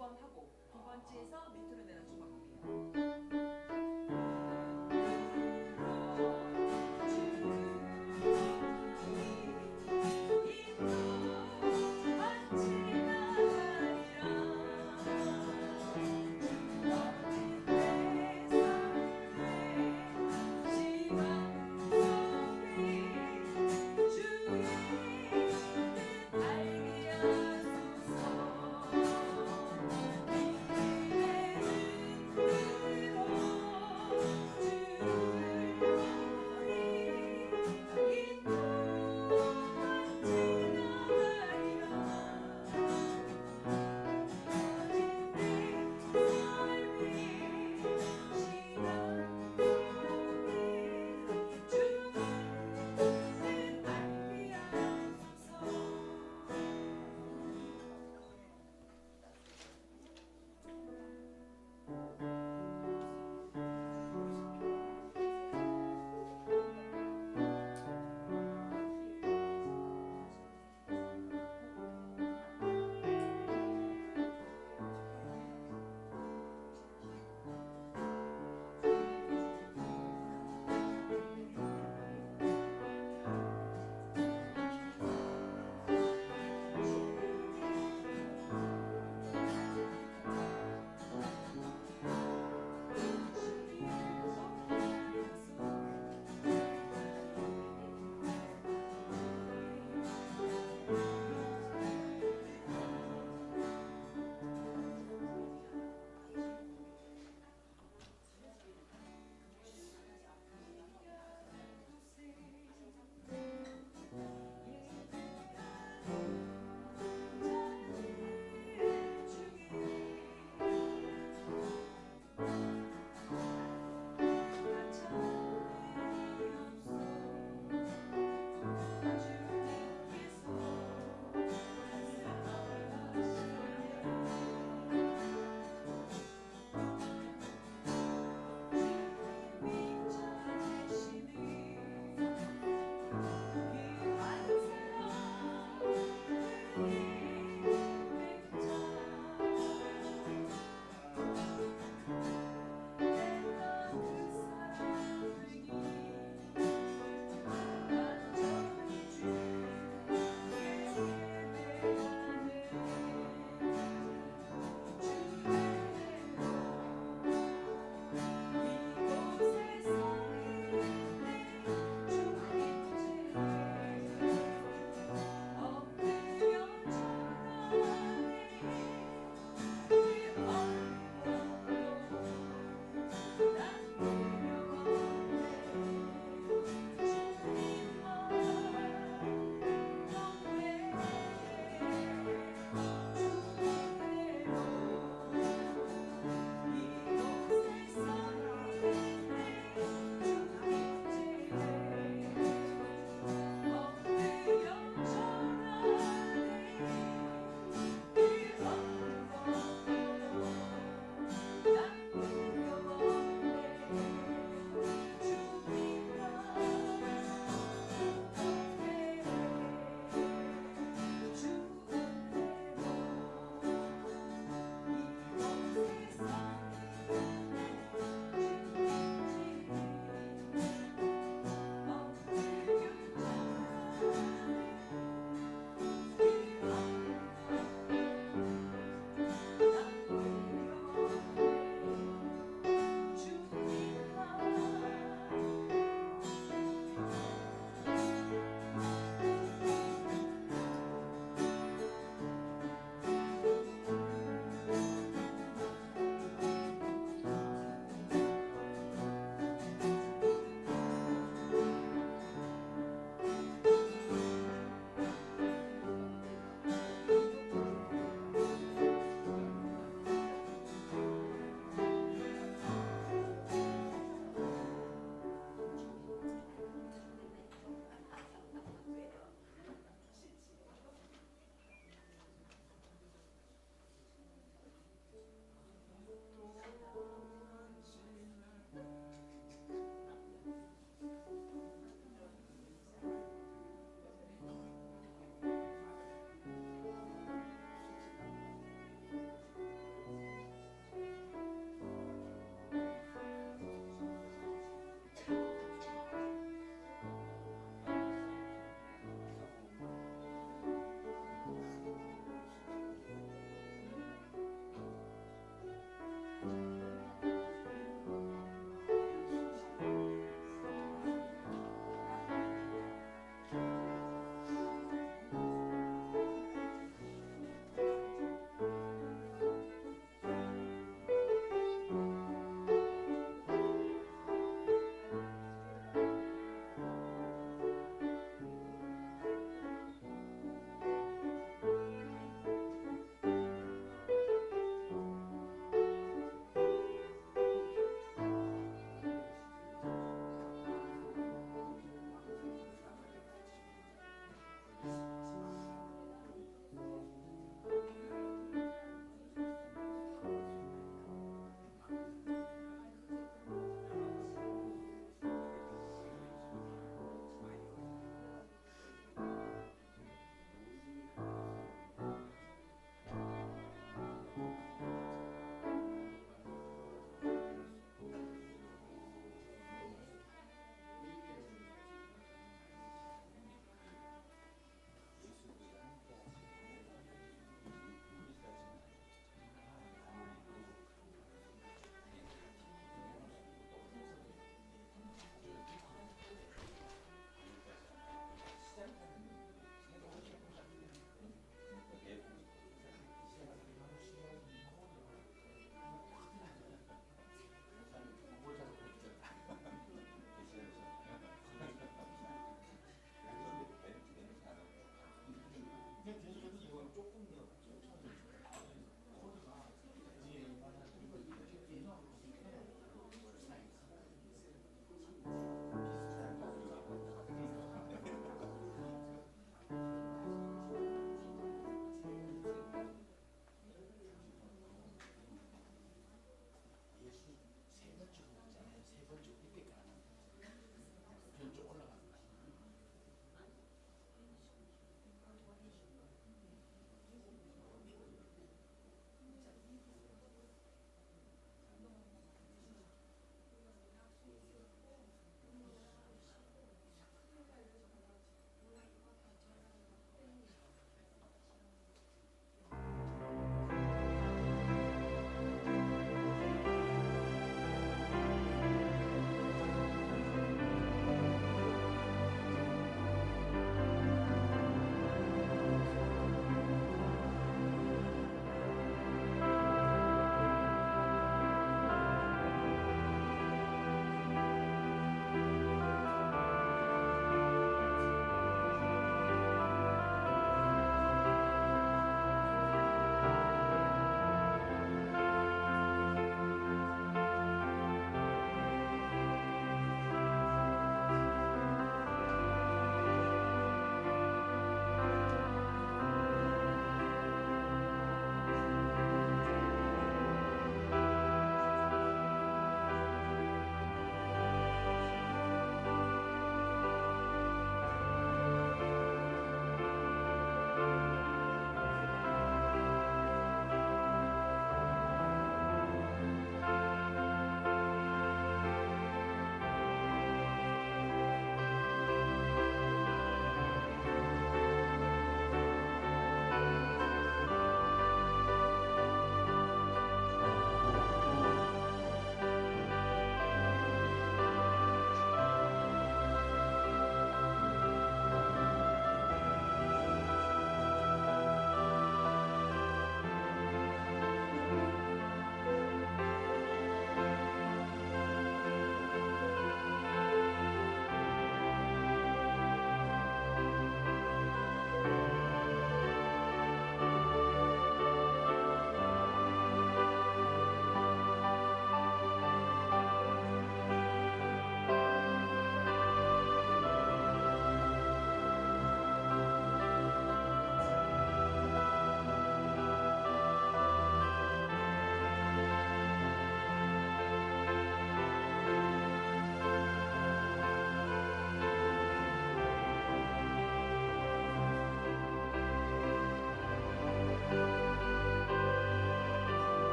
번 하고 두 번째에서 밑으로 내려줘 볼게요.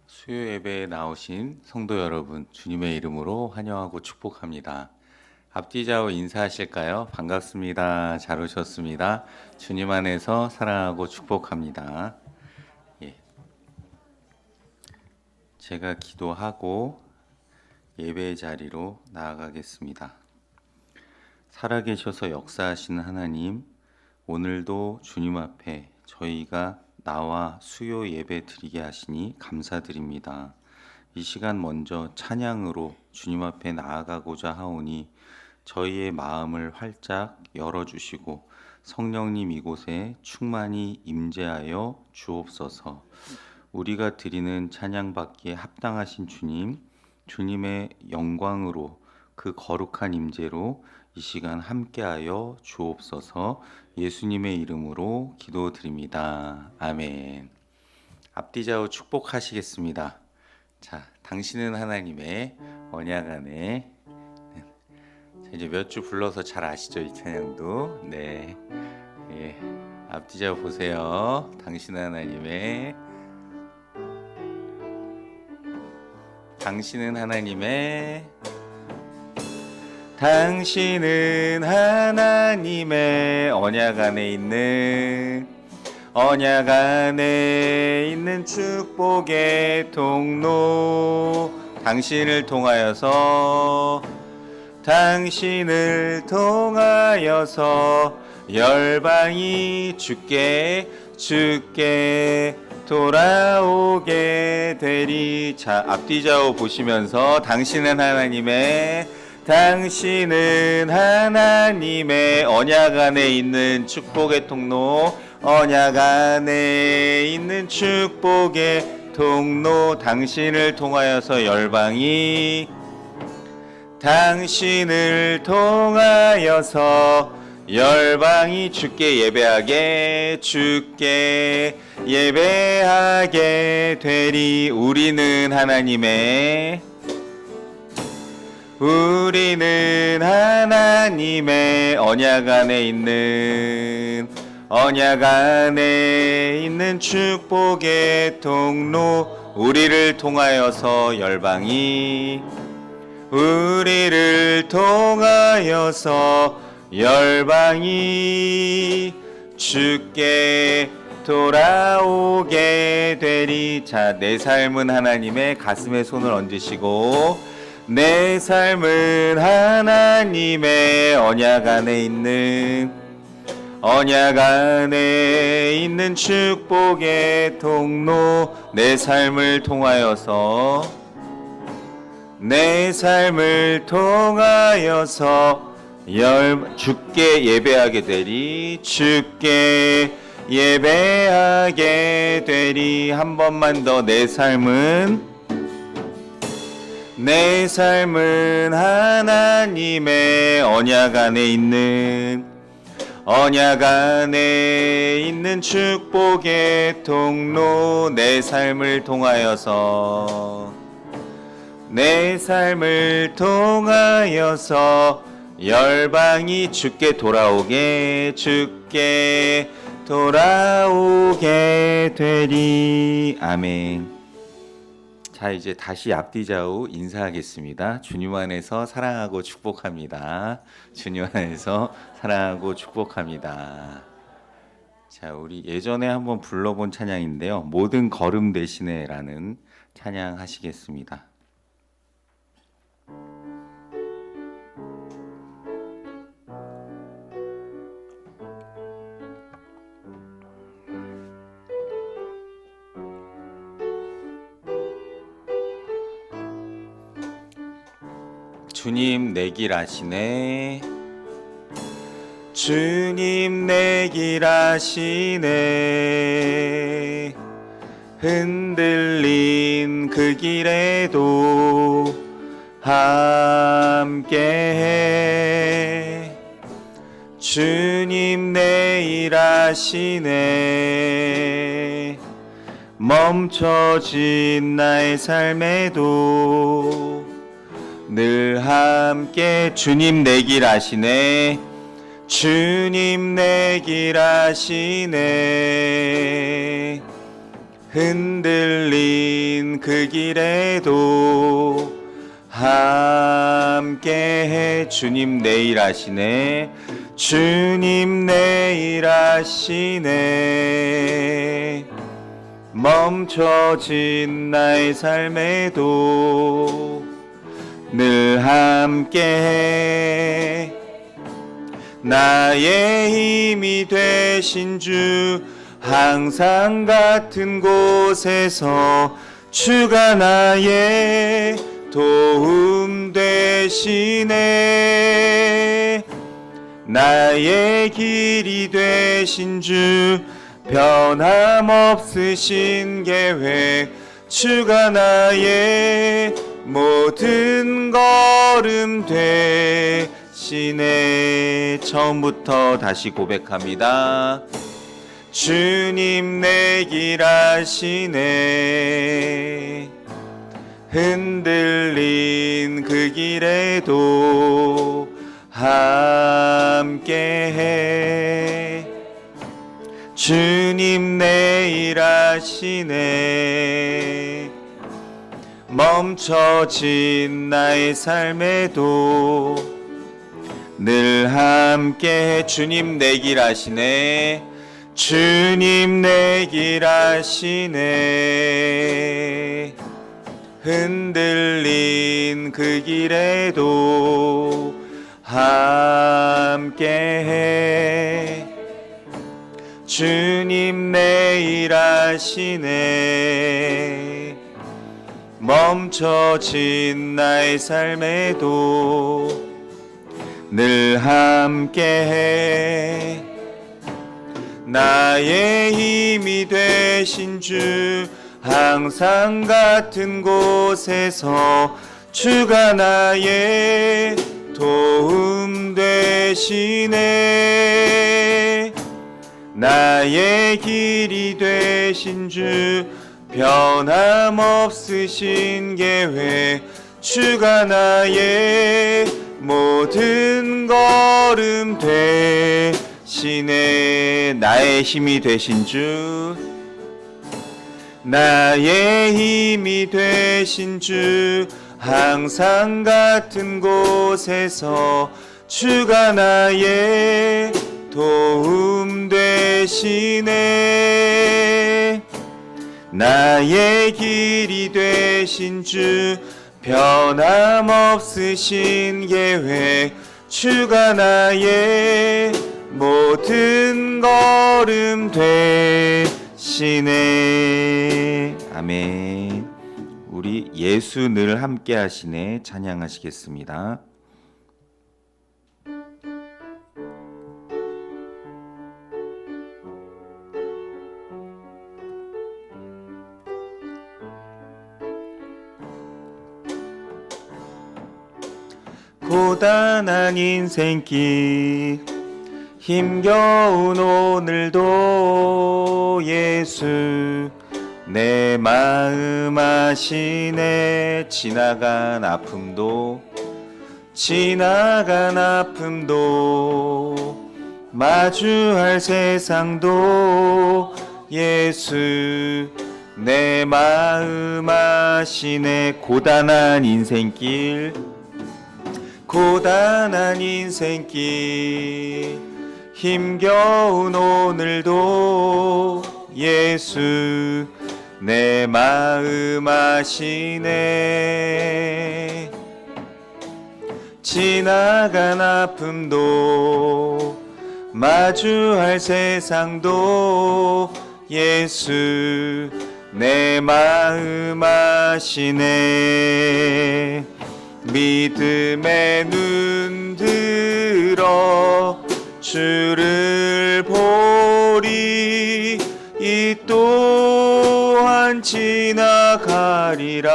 수요 예배에 나오신 성도 여러분, 주님의 이름으로 환영하고 축복합니다. 앞뒤 좌우 인사하실까요? 반갑습니다. 잘 오셨습니다. 주님 안에서 사랑하고 축복합니다. 예. 제가 기도하고 예배의 자리로 나아가겠습니다. 살아계셔서 역사하시는 하나님, 오늘도 주님 앞에 저희가 나와 수요 예배 드리게 하시니 감사드립니다. 이 시간 먼저 찬양으로 주님 앞에 나아가고자 하오니 저희의 마음을 활짝 열어주시고 성령님 이곳에 충만히 임재하여 주옵소서. 우리가 드리는 찬양 받기에 합당하신 주님, 주님의 영광으로 그 거룩한 임재로 이 시간 함께하여 주옵소서. 예수님의 이름으로 기도드립니다. 아멘. 앞뒤 좌우 축복하시겠습니다. 자, 당신은 하나님의 언약 안에. 자, 이제 몇 주 불러서 잘 아시죠? 이 찬양도. 네. 예. 앞뒤 좌우 보세요. 당신은 하나님의. 당신은 하나님의. 당신은 하나님의 언약 안에 있는 축복의 통로. 당신을 통하여서 열방이 주께 돌아오게 되리. 자, 앞뒤 좌우 보시면서 당신은 하나님의 언약 안에 있는 축복의 통로, 언약 안에 있는 축복의 통로. 당신을 통하여서 열방이, 당신을 통하여서 열방이 주께 예배하게 되리. 우리는 하나님의 언약 안에 있는 축복의 통로. 우리를 통하여서 열방이 주께 돌아오게 되리. 자, 내 삶은 하나님의 가슴에 손을 얹으시고, 내 삶은 하나님의 언약 안에 있는 축복의 통로. 내 삶을 통하여서 주께 예배하게 되리. 한 번만 더. 내 삶은 하나님의 언약 안에 있는 축복의 통로. 내 삶을 통하여서 열방이 주께 돌아오게 되리. 아멘. 자, 이제 다시 앞뒤 좌우 인사하겠습니다. 주님 안에서 사랑하고 축복합니다. 주님 안에서 사랑하고 축복합니다. 자, 우리 예전에 한번 불러본 찬양인데요. 모든 걸음 대신에라는 찬양 하시겠습니다. 주님 내 길 아시네. 주님 내 길 아시네. 흔들린 그 길에도 함께해. 주님 내 일 아시네. 멈춰진 나의 삶에도 늘 함께. 주님 내 길 아시네. 주님 내 길 아시네. 흔들린 그 길에도 함께해. 주님 내일 하시네. 주님 내일 하시네. 멈춰진 나의 삶에도 늘 함께해. 나의 힘이 되신 주, 항상 같은 곳에서 주가 나의 도움 되시네. 나의 길이 되신 주, 변함없으신 계획, 주가 나의 모든 걸음 되시네. 처음부터 다시 고백합니다. 주님 내 길 아시네. 흔들린 그 길에도 함께해. 주님 내일 하시네. 멈춰진 나의 삶에도 늘 함께해. 주님 내 길 아시네. 주님 내 길 아시네. 흔들린 그 길에도 함께해. 주님 내일 하시네. 멈춰진 나의 삶에도 늘 함께해. 나의 힘이 되신 주, 항상 같은 곳에서 주가 나의 도움 되시네. 나의 길이 되신 주, 변함없으신 계획, 주가 나의 모든 걸음 되시네. 나의 힘이 되신 주, 나의 힘이 되신 주, 항상 같은 곳에서 주가 나의 도움 되시네. 나의 길이 되신 주, 변함없으신 계획, 주가 나의 모든 걸음 되시네. 아멘. 우리 예수 늘 함께 하시네 찬양하시겠습니다. 고단한 인생길 힘겨운 오늘도 예수 내 마음 아시네. 지나간 아픔도 마주할 세상도 예수 내 마음 아시네. 고단한 인생길 힘겨운 오늘도 예수 내 마음 아시네. 지나간 아픔도 마주할 세상도 예수 내 마음 아시네. 믿음의 눈 들어 주를 보리. 이 또한 지나가리라.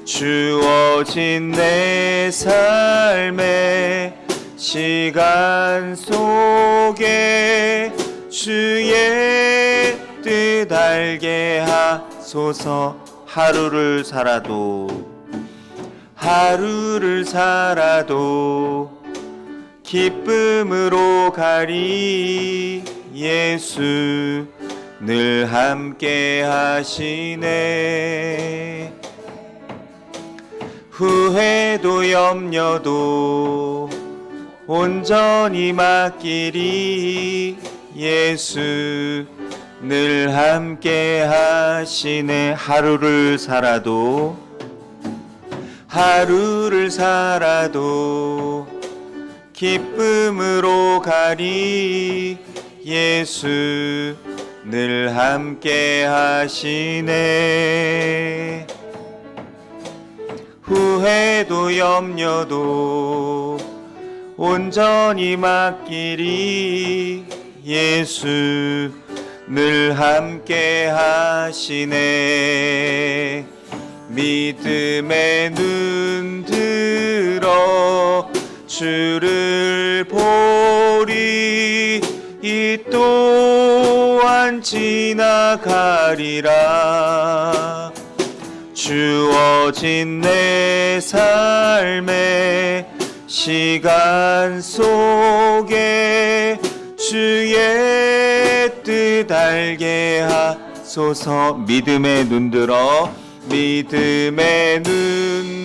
주어진 내 삶의 시간 속에 주의 뜻 알게 하소서. 하루를 살아도 기쁨으로 가리. 예수 늘 함께 하시네. 후회도 염려도 온전히 맡기리. 예수 늘 함께 하시네. 하루를 살아도 기쁨으로 가리. 예수 늘 함께 하시네. 후회도 염려도 온전히 맡기리. 예수 늘 함께 하시네. 믿음의 눈 들어 주를 보리. 이 또한 지나가리라. 주어진 내 삶의 시간 속에 주의 뜻 알게 하소서. 믿음의 눈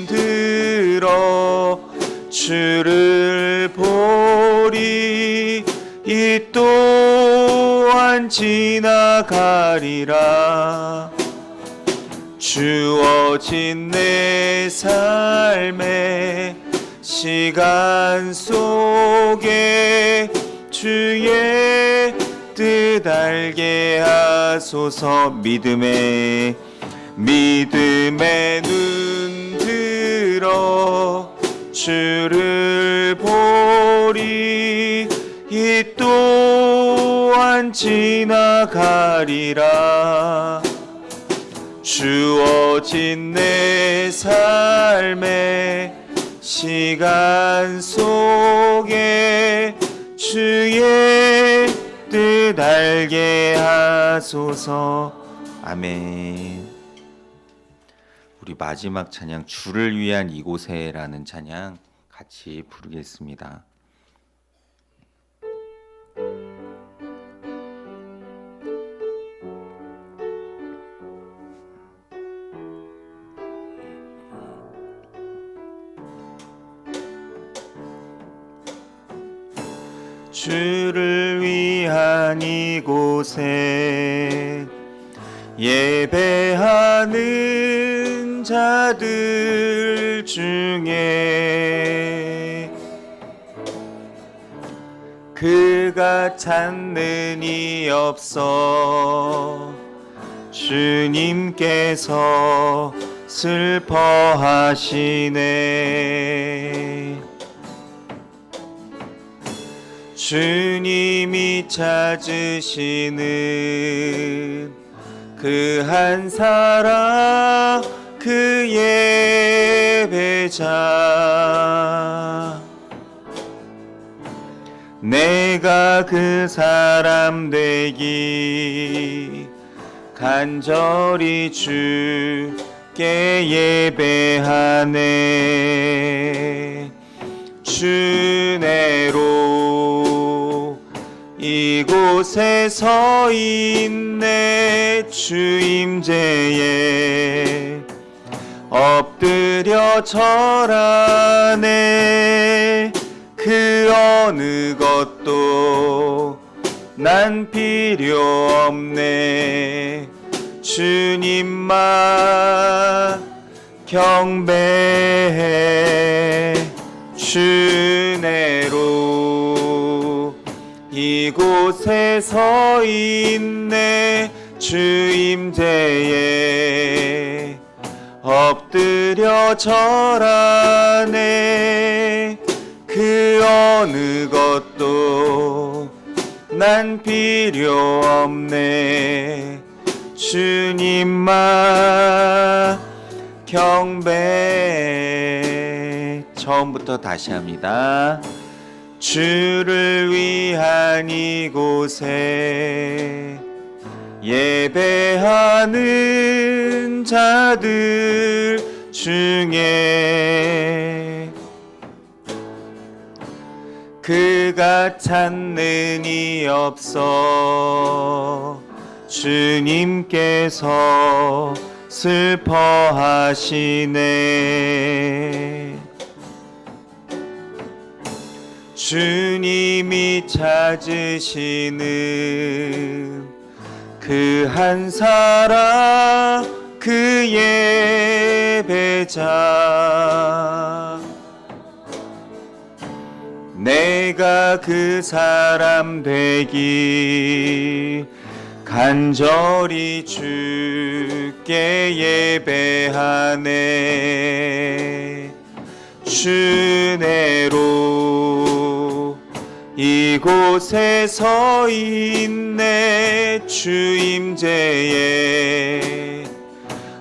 들어 주를 보리. 이 또한 지나가리라. 주어진 내 삶의 시간 속에 주의 뜻 알게 하소서. 믿음의 눈 들어 주를 보리. 이 또한 지나가리라. 주어진 내 삶의 시간 속에 주의 뜻 알게 하소서. 아멘. 우리 마지막 찬양 주를 위한 이곳에라는 찬양 같이 부르겠습니다. 주를 위한 이곳에 예배하는 자들 중에 그가 찾는 이 없어. 주님께서 슬퍼하시네. 주님이 찾으시는 그 한 사람, 그 예배자. 내가 그 사람 되기 간절히 주께 예배하네. 주내로 이곳에 서 있네. 주임제에 엎드려 절하네. 그 어느 것도 난 필요 없네. 주님만 경배해. 주내로 이곳에 서 있네. 주임제에 엎드려 절하네. 그 어느 것도 난 필요 없네. 주님만 경배. 처음부터 다시 합니다. 주를 위한 이곳에 예배하는 자들 중에 그가 찾는 이 없어. 주님께서 슬퍼하시네. 주님이 찾으시는 그 한 사람, 그 예배자, 내가 그 사람 되기 간절히 주께 예배하네. 주내로 이곳에 서 있네. 주임제에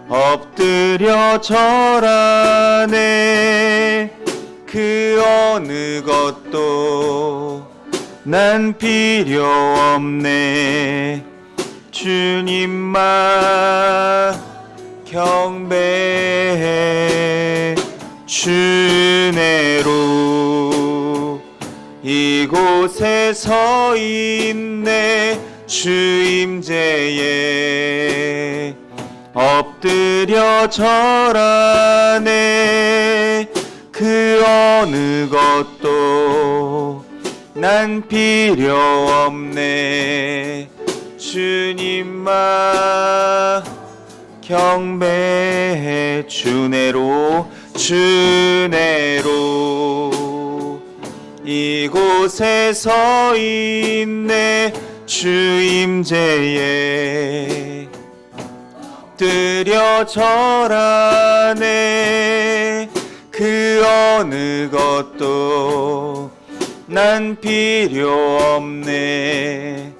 엎드려 절하네. 그 어느 것도 난 필요 없네. 주님만 경배해. 주내로 이곳에 서 있네. 주임제에 엎드려 절하네. 그 어느 것도 난 필요 없네. 주님만 경배해. 주내로 이곳에 서 있네. 주임제에 엎드려 절하네. 그 어느 것도 난 필요 없네.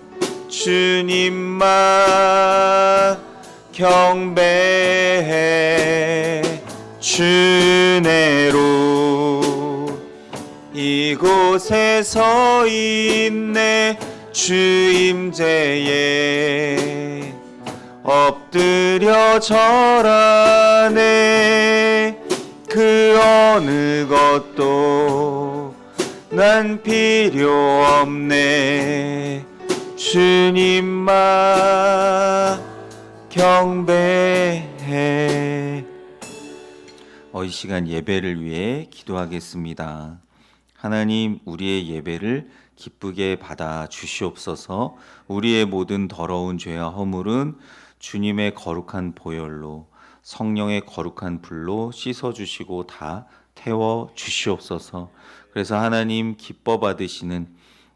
주님만 경배해. 주내로 이곳에 서 있네. 주임제에 엎드려 절하네. 그 어느 것도 난 필요 없네. 주님만 경배해. 이 시간 예배를 위해 기도하겠습니다. 하나님, 우리의 예배를 기쁘게 받아 주시옵소서. 우리의 모든 더러운 죄와 허물은 주님의 거룩한 보혈로, 성령의 거룩한 불로 씻어주시고 다 태워 주시옵소서. 그래서 하나님 기뻐 받으시는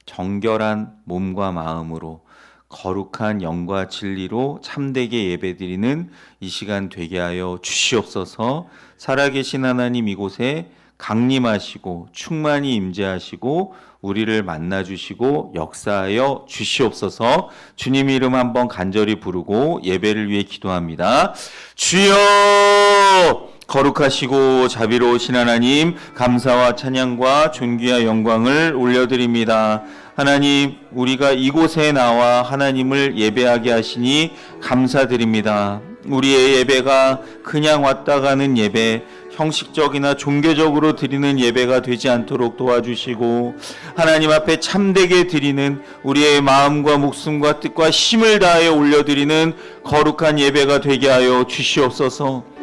정결한 몸과 마음으로 거룩한 영과 진리로 참되게 예배드리는 이 시간 되게 하여 주시옵소서. 살아계신 하나님, 이곳에 강림하시고 충만히 임재하시고 우리를 만나주시고 역사하여 주시옵소서. 주님 이름 한번 간절히 부르고 예배를 위해 기도합니다. 주여! 거룩하시고 자비로우신 하나님, 감사와 찬양과 존귀와 영광을 올려드립니다. 하나님, 우리가 이곳에 나와 하나님을 예배하게 하시니 감사드립니다. 우리의 예배가 그냥 왔다 가는 예배, 형식적이나 종교적으로 드리는 예배가 되지 않도록 도와주시고, 하나님 앞에 참되게 드리는 우리의 마음과 목숨과 뜻과 힘을 다하여 올려드리는 거룩한 예배가 되게 하여 주시옵소서.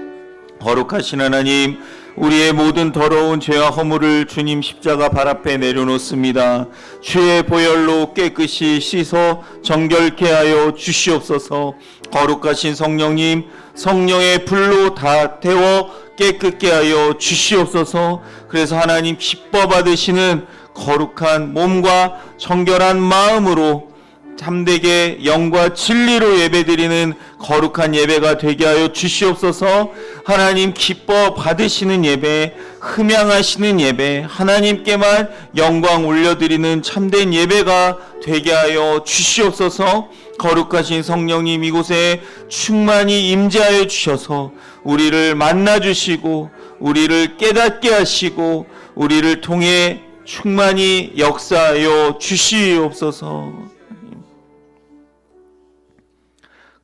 거룩하신 하나님, 우리의 모든 더러운 죄와 허물을 주님 십자가 발 앞에 내려놓습니다. 주의 보혈로 깨끗이 씻어 정결케 하여 주시옵소서. 거룩하신 성령님, 성령의 불로 다 태워 깨끗게 하여 주시옵소서. 그래서 하나님 기뻐 받으시는 거룩한 몸과 정결한 마음으로 참되게 영과 진리로 예배드리는 거룩한 예배가 되게 하여 주시옵소서. 하나님 기뻐 받으시는 예배, 흠양하시는 예배, 하나님께만 영광 올려드리는 참된 예배가 되게 하여 주시옵소서. 거룩하신 성령님, 이곳에 충만히 임재하여 주셔서 우리를 만나주시고 우리를 깨닫게 하시고 우리를 통해 충만히 역사하여 주시옵소서.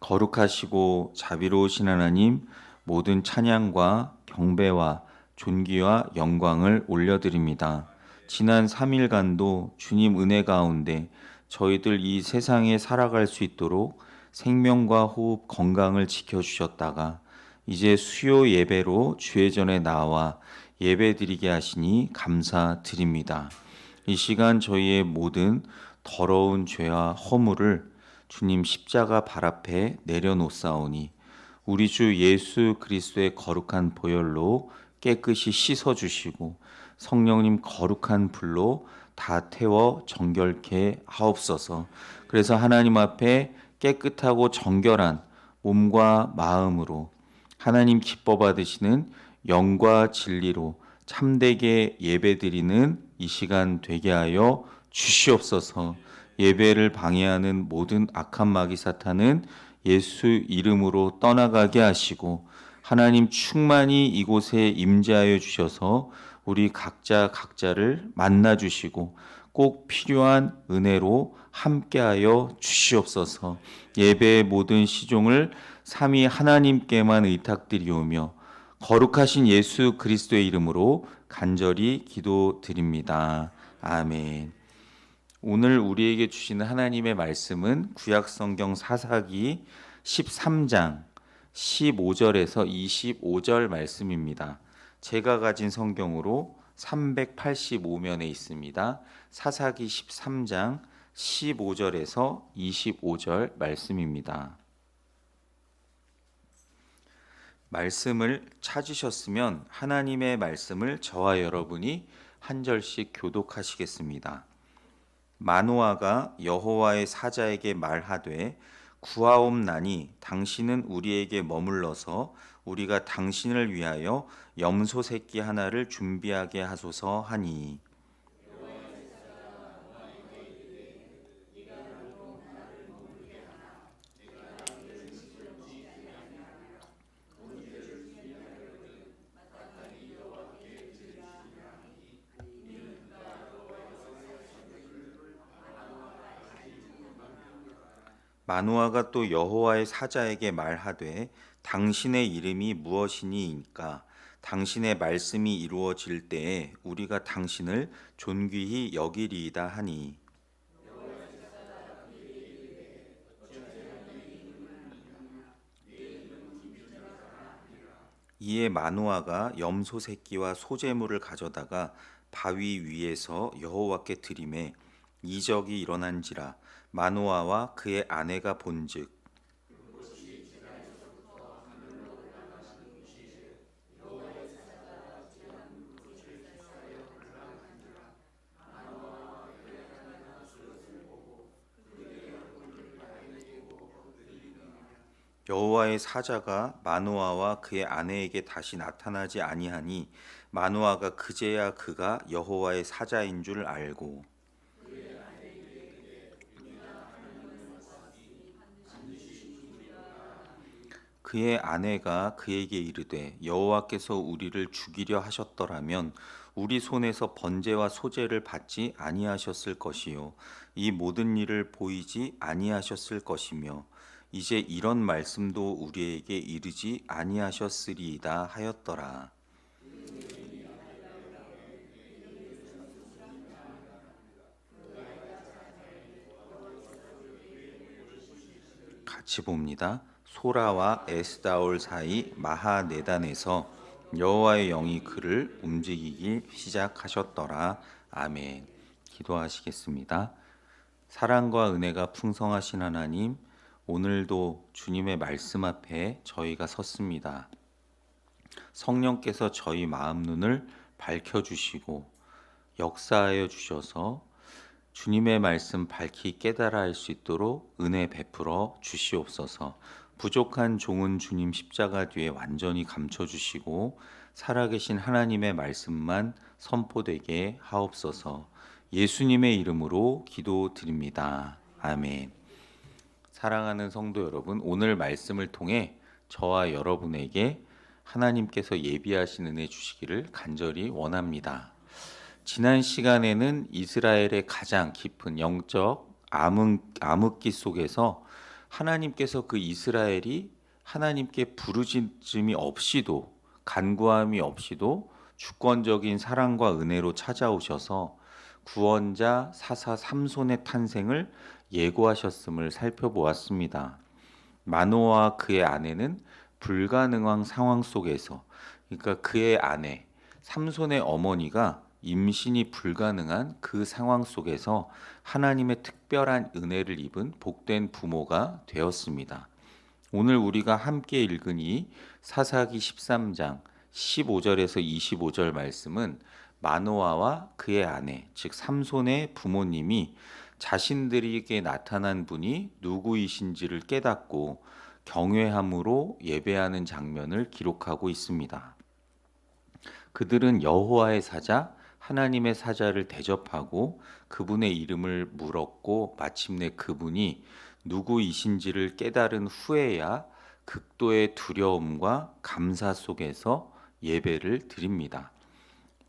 거룩하시고 자비로우신 하나님, 모든 찬양과 경배와 존귀와 영광을 올려드립니다. 지난 3일간도 주님 은혜 가운데 저희들 이 세상에 살아갈 수 있도록 생명과 호흡, 건강을 지켜주셨다가 이제 수요 예배로 주의 전에 나와 예배드리게 하시니 감사드립니다. 이 시간 저희의 모든 더러운 죄와 허물을 주님 십자가 발 앞에 내려놓사오니 우리 주 예수 그리스도의 거룩한 보혈로 깨끗이 씻어주시고 성령님 거룩한 불로 다 태워 정결케 하옵소서. 그래서 하나님 앞에 깨끗하고 정결한 몸과 마음으로 하나님 기뻐 받으시는 영과 진리로 참되게 예배드리는 이 시간 되게 하여 주시옵소서. 예배를 방해하는 모든 악한 마귀 사탄은 예수 이름으로 떠나가게 하시고 하나님 충만히 이곳에 임재하여 주셔서 우리 각자를 만나 주시고 꼭 필요한 은혜로 함께하여 주시옵소서. 예배의 모든 시종을 삼위 하나님께만 의탁드리오며 거룩하신 예수 그리스도의 이름으로 간절히 기도드립니다. 아멘. 오늘 우리에게 주시는 하나님의 말씀은 구약성경 사사기 13장 15절에서 25절 말씀입니다. 제가 가진 성경으로 385면에 있습니다. 사사기 13장 15절에서 25절 말씀입니다. 말씀을 찾으셨으면 하나님의 말씀을 저와 여러분이 한 절씩 교독하시겠습니다. 마노아가 여호와의 사자에게 말하되 구하옵나니 당신은 우리에게 머물러서 우리가 당신을 위하여 염소 새끼 하나를 준비하게 하소서 하니 마노아가 또 여호와의 사자에게 말하되 당신의 이름이 무엇이니이까 당신의 말씀이 이루어질 때에 우리가 당신을 존귀히 여기리이다 하니 이에 마노아가 염소 새끼와 소재물을 가져다가 바위 위에서 여호와께 드리매 이적이 일어난지라 마노아와 그의 아내가 본즉 여호와의 사자가 마노아와 그의 아내에게 다시 나타나지 아니하니 마노아가 그제야 그가 여호와의 사자인 줄 알고 그의 아내가 그에게 이르되 여호와께서 우리를 죽이려 하셨더라면 우리 손에서 번제와 소제를 받지 아니하셨을 것이요 이 모든 일을 보이지 아니하셨을 것이며 이제 이런 말씀도 우리에게 이르지 아니하셨으리이다 하였더라. 같이 봅니다. 소라와 에스다올 사이 마하네단에서 여호와의 영이 그를 움직이기 시작하셨더라. 아멘. 기도하시겠습니다. 사랑과 은혜가 풍성하신 하나님, 오늘도 주님의 말씀 앞에 저희가 섰습니다. 성령께서 저희 마음 눈을 밝혀주시고 역사하여 주셔서 주님의 말씀 밝히 깨달아 할 수 있도록 은혜 베풀어 주시옵소서. 부족한 종은 주님 십자가 뒤에 완전히 감춰주시고 살아계신 하나님의 말씀만 선포되게 하옵소서. 예수님의 이름으로 기도드립니다. 아멘. 사랑하는 성도 여러분, 오늘 말씀을 통해 저와 여러분에게 하나님께서 예비하신 은혜 주시기를 간절히 원합니다. 지난 시간에는 이스라엘의 가장 깊은 영적 암흑기 속에서 하나님께서 그 이스라엘이 하나님께 부르짖음이 없이도 간구함이 없이도 주권적인 사랑과 은혜로 찾아오셔서 구원자 사사 삼손의 탄생을 예고하셨음을 살펴보았습니다. 마노아와 그의 아내는 불가능한 상황 속에서, 그러니까 그의 아내 삼손의 어머니가 임신이 불가능한 그 상황 속에서 하나님의 특별한 은혜를 입은 복된 부모가 되었습니다. 오늘 우리가 함께 읽은 이 사사기 13장 15절에서 25절 말씀은 마노아와 그의 아내, 즉 삼손의 부모님이 자신들에게 나타난 분이 누구이신지를 깨닫고 경외함으로 예배하는 장면을 기록하고 있습니다. 그들은 여호와의 사자, 하나님의 사자를 대접하고 그분의 이름을 물었고 마침내 그분이 누구이신지를 깨달은 후에야 극도의 두려움과 감사 속에서 예배를 드립니다.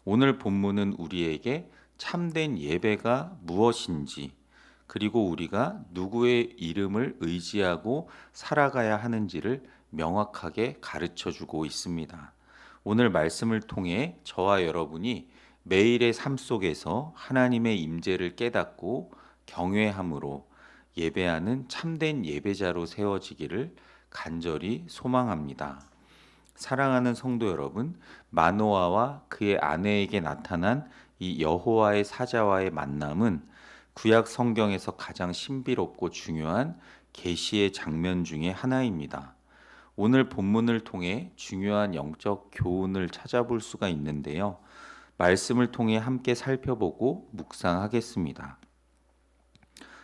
오늘 본문은 우리에게 참된 예배가 무엇인지, 그리고 우리가 누구의 이름을 의지하고 살아가야 하는지를 명확하게 가르쳐 주고 있습니다. 오늘 말씀을 통해 저와 여러분이 매일의 삶 속에서 하나님의 임재를 깨닫고 경외함으로 예배하는 참된 예배자로 세워지기를 간절히 소망합니다. 사랑하는 성도 여러분, 마노아와 그의 아내에게 나타난 이 여호와의 사자와의 만남은 구약 성경에서 가장 신비롭고 중요한 계시의 장면 중에 하나입니다. 오늘 본문을 통해 중요한 영적 교훈을 찾아볼 수가 있는데요. 말씀을 통해 함께 살펴보고 묵상하겠습니다.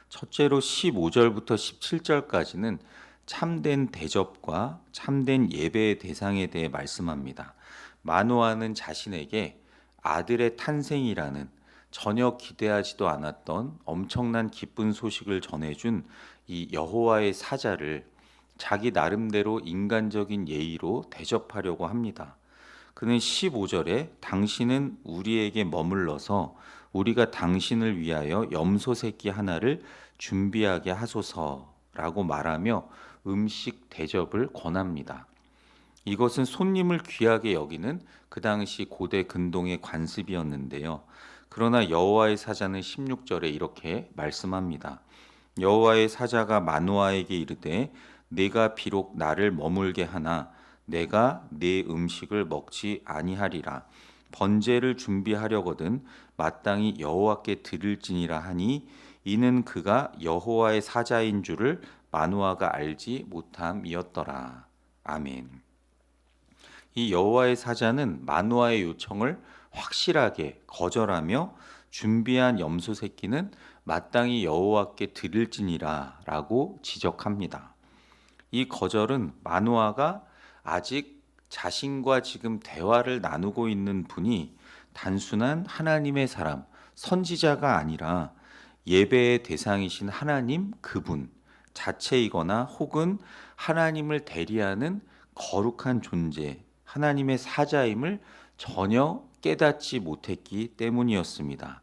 첫째로 15절부터 17절까지는 참된 대접과 참된 예배의 대상에 대해 말씀합니다. 마노아는 자신에게 아들의 탄생이라는 전혀 기대하지도 않았던 엄청난 기쁜 소식을 전해준 이 여호와의 사자를 자기 나름대로 인간적인 예의로 대접하려고 합니다. 그는 15절에 당신은 우리에게 머물러서 우리가 당신을 위하여 염소 새끼 하나를 준비하게 하소서라고 말하며 음식 대접을 권합니다. 이것은 손님을 귀하게 여기는 그 당시 고대 근동의 관습이었는데요. 그러나 여호와의 사자는 16절에 이렇게 말씀합니다. 여호와의 사자가 마노아에게 이르되 네가 비록 나를 머물게 하나 내가 네 음식을 먹지 아니하리라. 번제를 준비하려거든 마땅히 여호와께 드릴지니라 하니 이는 그가 여호와의 사자인 줄을 마노아가 알지 못함이었더라. 아멘. 이 여호와의 사자는 마노아의 요청을 확실하게 거절하며 준비한 염소 새끼는 마땅히 여호와께 드릴지니라 라고 지적합니다. 이 거절은 마노아가 아직 자신과 지금 대화를 나누고 있는 분이 단순한 하나님의 사람, 선지자가 아니라 예배의 대상이신 하나님 그분 자체이거나 혹은 하나님을 대리하는 거룩한 존재, 하나님의 사자임을 전혀 깨닫지 못했기 때문이었습니다.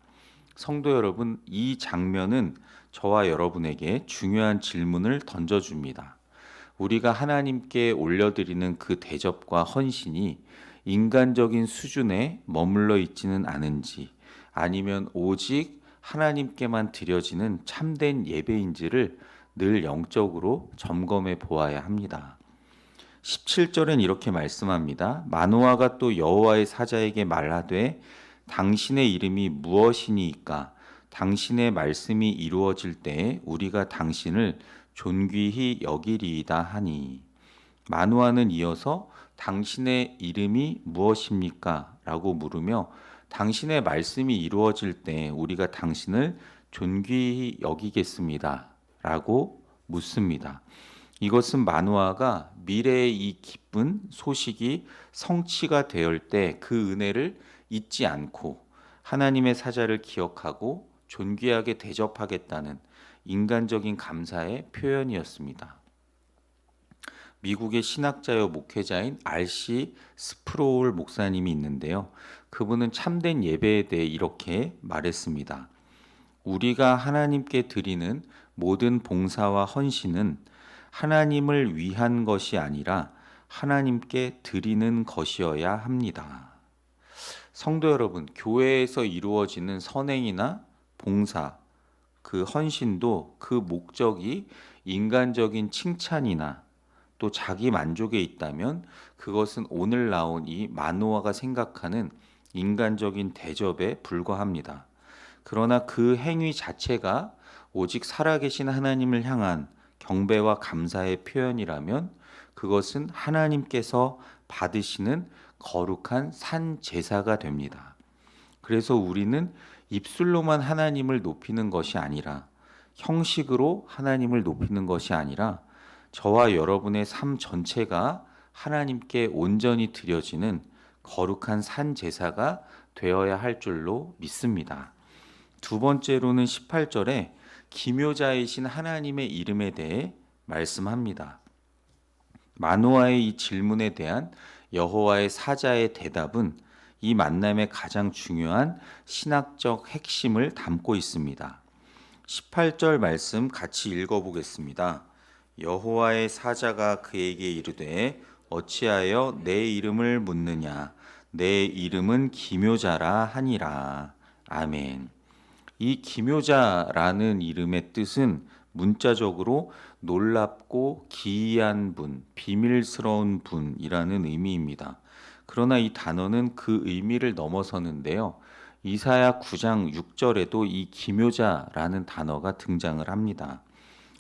성도 여러분, 이 장면은 저와 여러분에게 중요한 질문을 던져줍니다. 우리가 하나님께 올려드리는 그 대접과 헌신이 인간적인 수준에 머물러 있지는 않은지, 아니면 오직 하나님께만 드려지는 참된 예배인지를 늘 영적으로 점검해 보아야 합니다. 17절엔 이렇게 말씀합니다. 마노아가 또 여호와의 사자에게 말하되 당신의 이름이 무엇이니이까? 당신의 말씀이 이루어질 때에 우리가 당신을 존귀히 여기리이다 하니. 마노아는 이어서 당신의 이름이 무엇입니까? 라고 물으며 당신의 말씀이 이루어질 때 우리가 당신을 존귀히 여기겠습니다. 라고 묻습니다. 이것은 마노아가 미래의 이 기쁜 소식이 성취가 되을 때 그 은혜를 잊지 않고 하나님의 사자를 기억하고 존귀하게 대접하겠다는 인간적인 감사의 표현이었습니다. 미국의 신학자요 목회자인 R.C. 스프로울 목사님이 있는데요. 그분은 참된 예배에 대해 이렇게 말했습니다. 우리가 하나님께 드리는 모든 봉사와 헌신은 하나님을 위한 것이 아니라 하나님께 드리는 것이어야 합니다. 성도 여러분, 교회에서 이루어지는 선행이나 봉사, 그 헌신도 그 목적이 인간적인 칭찬이나 또 자기 만족에 있다면 그것은 오늘 나온 이 마노아가 생각하는 인간적인 대접에 불과합니다. 그러나 그 행위 자체가 오직 살아계신 하나님을 향한 경배와 감사의 표현이라면 그것은 하나님께서 받으시는 거룩한 산 제사가 됩니다. 그래서 우리는 입술로만 하나님을 높이는 것이 아니라 형식으로 하나님을 높이는 것이 아니라 저와 여러분의 삶 전체가 하나님께 온전히 드려지는 거룩한 산 제사가 되어야 할 줄로 믿습니다. 두 번째로는 18절에 기묘자이신 하나님의 이름에 대해 말씀합니다. 마노아의 이 질문에 대한 여호와의 사자의 대답은 이 만남의 가장 중요한 신학적 핵심을 담고 있습니다. 18절 말씀 같이 읽어보겠습니다. 여호와의 사자가 그에게 이르되 어찌하여 내 이름을 묻느냐 내 이름은 기묘자라 하니라. 아멘. 이 기묘자라는 이름의 뜻은 문자적으로 놀랍고 기이한 분, 비밀스러운 분이라는 의미입니다. 그러나 이 단어는 그 의미를 넘어서는데요. 이사야 9장 6절에도 이 기묘자라는 단어가 등장을 합니다.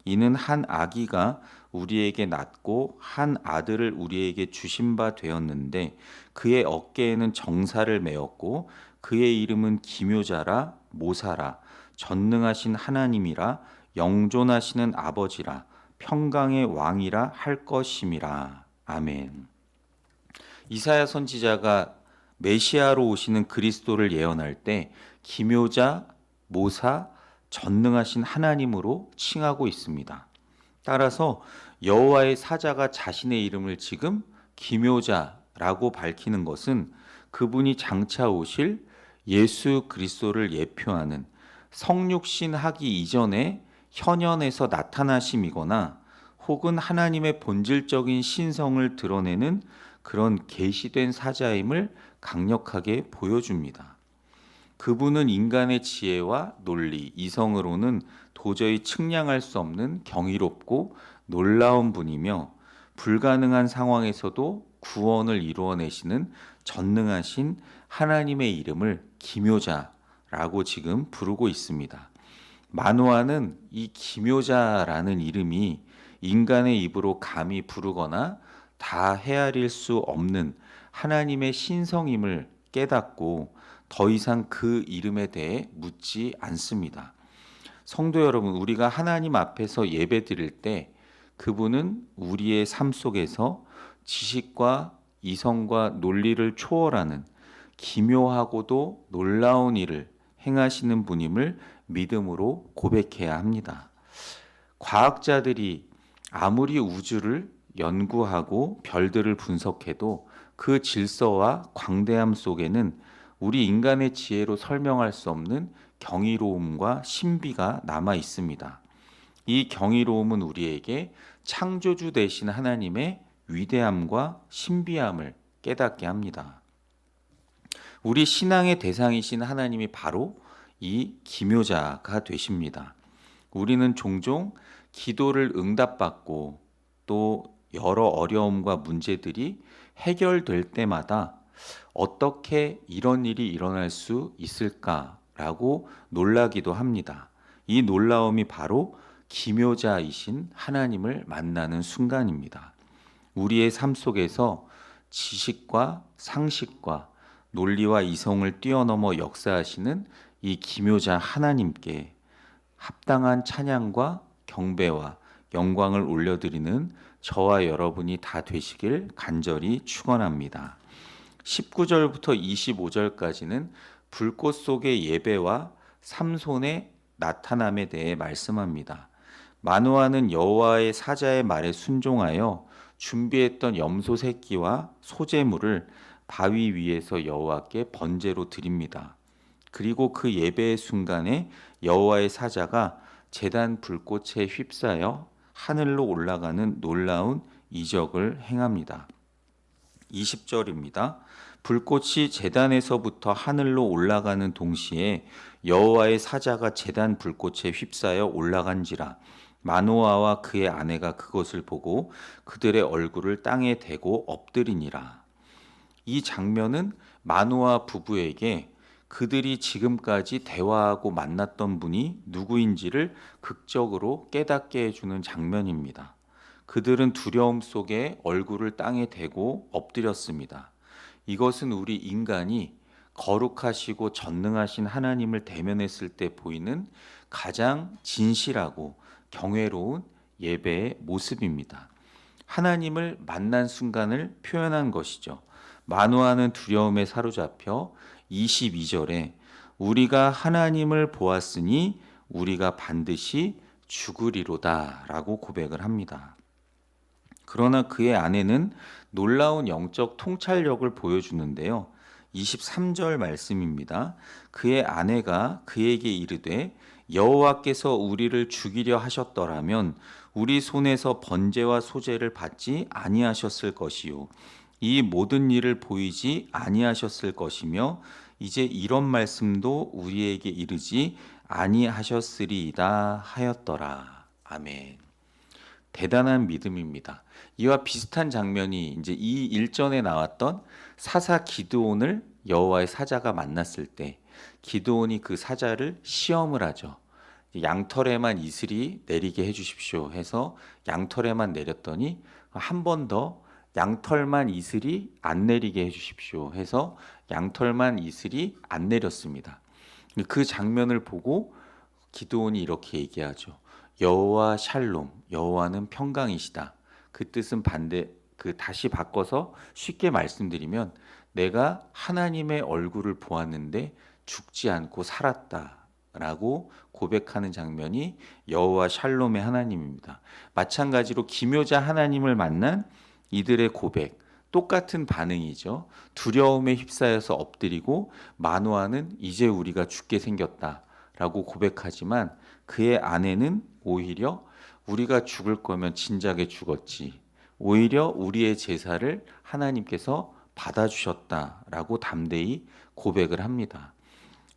이는 한 아기가 우리에게 낳고 한 아들을 우리에게 주신 바 되었는데 그의 어깨에는 정사를 메었고 그의 이름은 기묘자라 모사라 전능하신 하나님이라 영존하시는 아버지라 평강의 왕이라 할 것임이라. 아멘. 이사야 선지자가 메시아로 오시는 그리스도를 예언할 때 기묘자, 모사, 전능하신 하나님으로 칭하고 있습니다. 따라서 여호와의 사자가 자신의 이름을 지금 기묘자라고 밝히는 것은 그분이 장차 오실 예수 그리스도를 예표하는 성육신 하기 이전에 현현에서 나타나심이거나 혹은 하나님의 본질적인 신성을 드러내는 그런 계시된 사자임을 강력하게 보여줍니다. 그분은 인간의 지혜와 논리, 이성으로는 도저히 측량할 수 없는 경이롭고 놀라운 분이며 불가능한 상황에서도 구원을 이루어내시는 전능하신 하나님의 이름을 기묘자라고 지금 부르고 있습니다. 마노아는 이 기묘자라는 이름이 인간의 입으로 감히 부르거나 다 헤아릴 수 없는 하나님의 신성임을 깨닫고 더 이상 그 이름에 대해 묻지 않습니다. 성도 여러분, 우리가 하나님 앞에서 예배드릴 때 그분은 우리의 삶 속에서 지식과 이성과 논리를 초월하는 기묘하고도 놀라운 일을 행하시는 분임을 믿음으로 고백해야 합니다. 과학자들이 아무리 우주를 연구하고 별들을 분석해도 그 질서와 광대함 속에는 우리 인간의 지혜로 설명할 수 없는 경이로움과 신비가 남아 있습니다. 이 경이로움은 우리에게 창조주 되신 하나님의 위대함과 신비함을 깨닫게 합니다. 우리 신앙의 대상이신 하나님이 바로 이 기묘자가 되십니다. 우리는 종종 기도를 응답받고 또 여러 어려움과 문제들이 해결될 때마다 어떻게 이런 일이 일어날 수 있을까라고 놀라기도 합니다. 이 놀라움이 바로 기묘자이신 하나님을 만나는 순간입니다. 우리의 삶 속에서 지식과 상식과 논리와 이성을 뛰어넘어 역사하시는 이 기묘자 하나님께 합당한 찬양과 경배와 영광을 올려드리는 저와 여러분이 다 되시길 간절히 축원합니다. 19절부터 25절까지는 불꽃 속의 예배와 삼손의 나타남에 대해 말씀합니다. 마노아는 여호와의 사자의 말에 순종하여 준비했던 염소 새끼와 소제물을 바위 위에서 여호와께 번제로 드립니다. 그리고 그 예배의 순간에 여호와의 사자가 제단 불꽃에 휩싸여 하늘로 올라가는 놀라운 이적을 행합니다. 20절입니다. 불꽃이 제단에서부터 하늘로 올라가는 동시에 여호와의 사자가 제단 불꽃에 휩싸여 올라간지라 마노아와 그의 아내가 그것을 보고 그들의 얼굴을 땅에 대고 엎드리니라. 이 장면은 마노아 부부에게 그들이 지금까지 대화하고 만났던 분이 누구인지를 극적으로 깨닫게 해주는 장면입니다. 그들은 두려움 속에 얼굴을 땅에 대고 엎드렸습니다. 이것은 우리 인간이 거룩하시고 전능하신 하나님을 대면했을 때 보이는 가장 진실하고 경외로운 예배의 모습입니다. 하나님을 만난 순간을 표현한 것이죠. 마노아는 두려움에 사로잡혀 22절에 우리가 하나님을 보았으니 우리가 반드시 죽으리로다 라고 고백을 합니다. 그러나 그의 아내는 놀라운 영적 통찰력을 보여주는데요. 23절 말씀입니다. 그의 아내가 그에게 이르되 여호와께서 우리를 죽이려 하셨더라면 우리 손에서 번제와 소제를 받지 아니하셨을 것이요 이 모든 일을 보이지 아니하셨을 것이며 이제 이런 말씀도 우리에게 이르지 아니하셨으리이다 하였더라. 아멘. 대단한 믿음입니다. 이와 비슷한 장면이 이제 이 일전에 나왔던 사사 기드온을 여호와의 사자가 만났을 때 기드온이 그 사자를 시험을 하죠. 양털에만 이슬이 내리게 해주십시오 해서 양털에만 내렸더니 한 번 더 양털만 이슬이 안 내리게 해주십시오 해서 양털만 이슬이 안 내렸습니다. 그 장면을 보고 기드온이 이렇게 얘기하죠. 여호와 샬롬, 여호와는 평강이시다. 그 뜻은 다시 바꿔서 쉽게 말씀드리면 내가 하나님의 얼굴을 보았는데 죽지 않고 살았다라고 고백하는 장면이 여호와 샬롬의 하나님입니다. 마찬가지로 기묘자 하나님을 만난 이들의 고백, 똑같은 반응이죠. 두려움에 휩싸여서 엎드리고 마노아는 이제 우리가 죽게 생겼다라고 고백하지만 그의 아내는 오히려 우리가 죽을 거면 진작에 죽었지. 오히려 우리의 제사를 하나님께서 받아주셨다라고 담대히 고백을 합니다.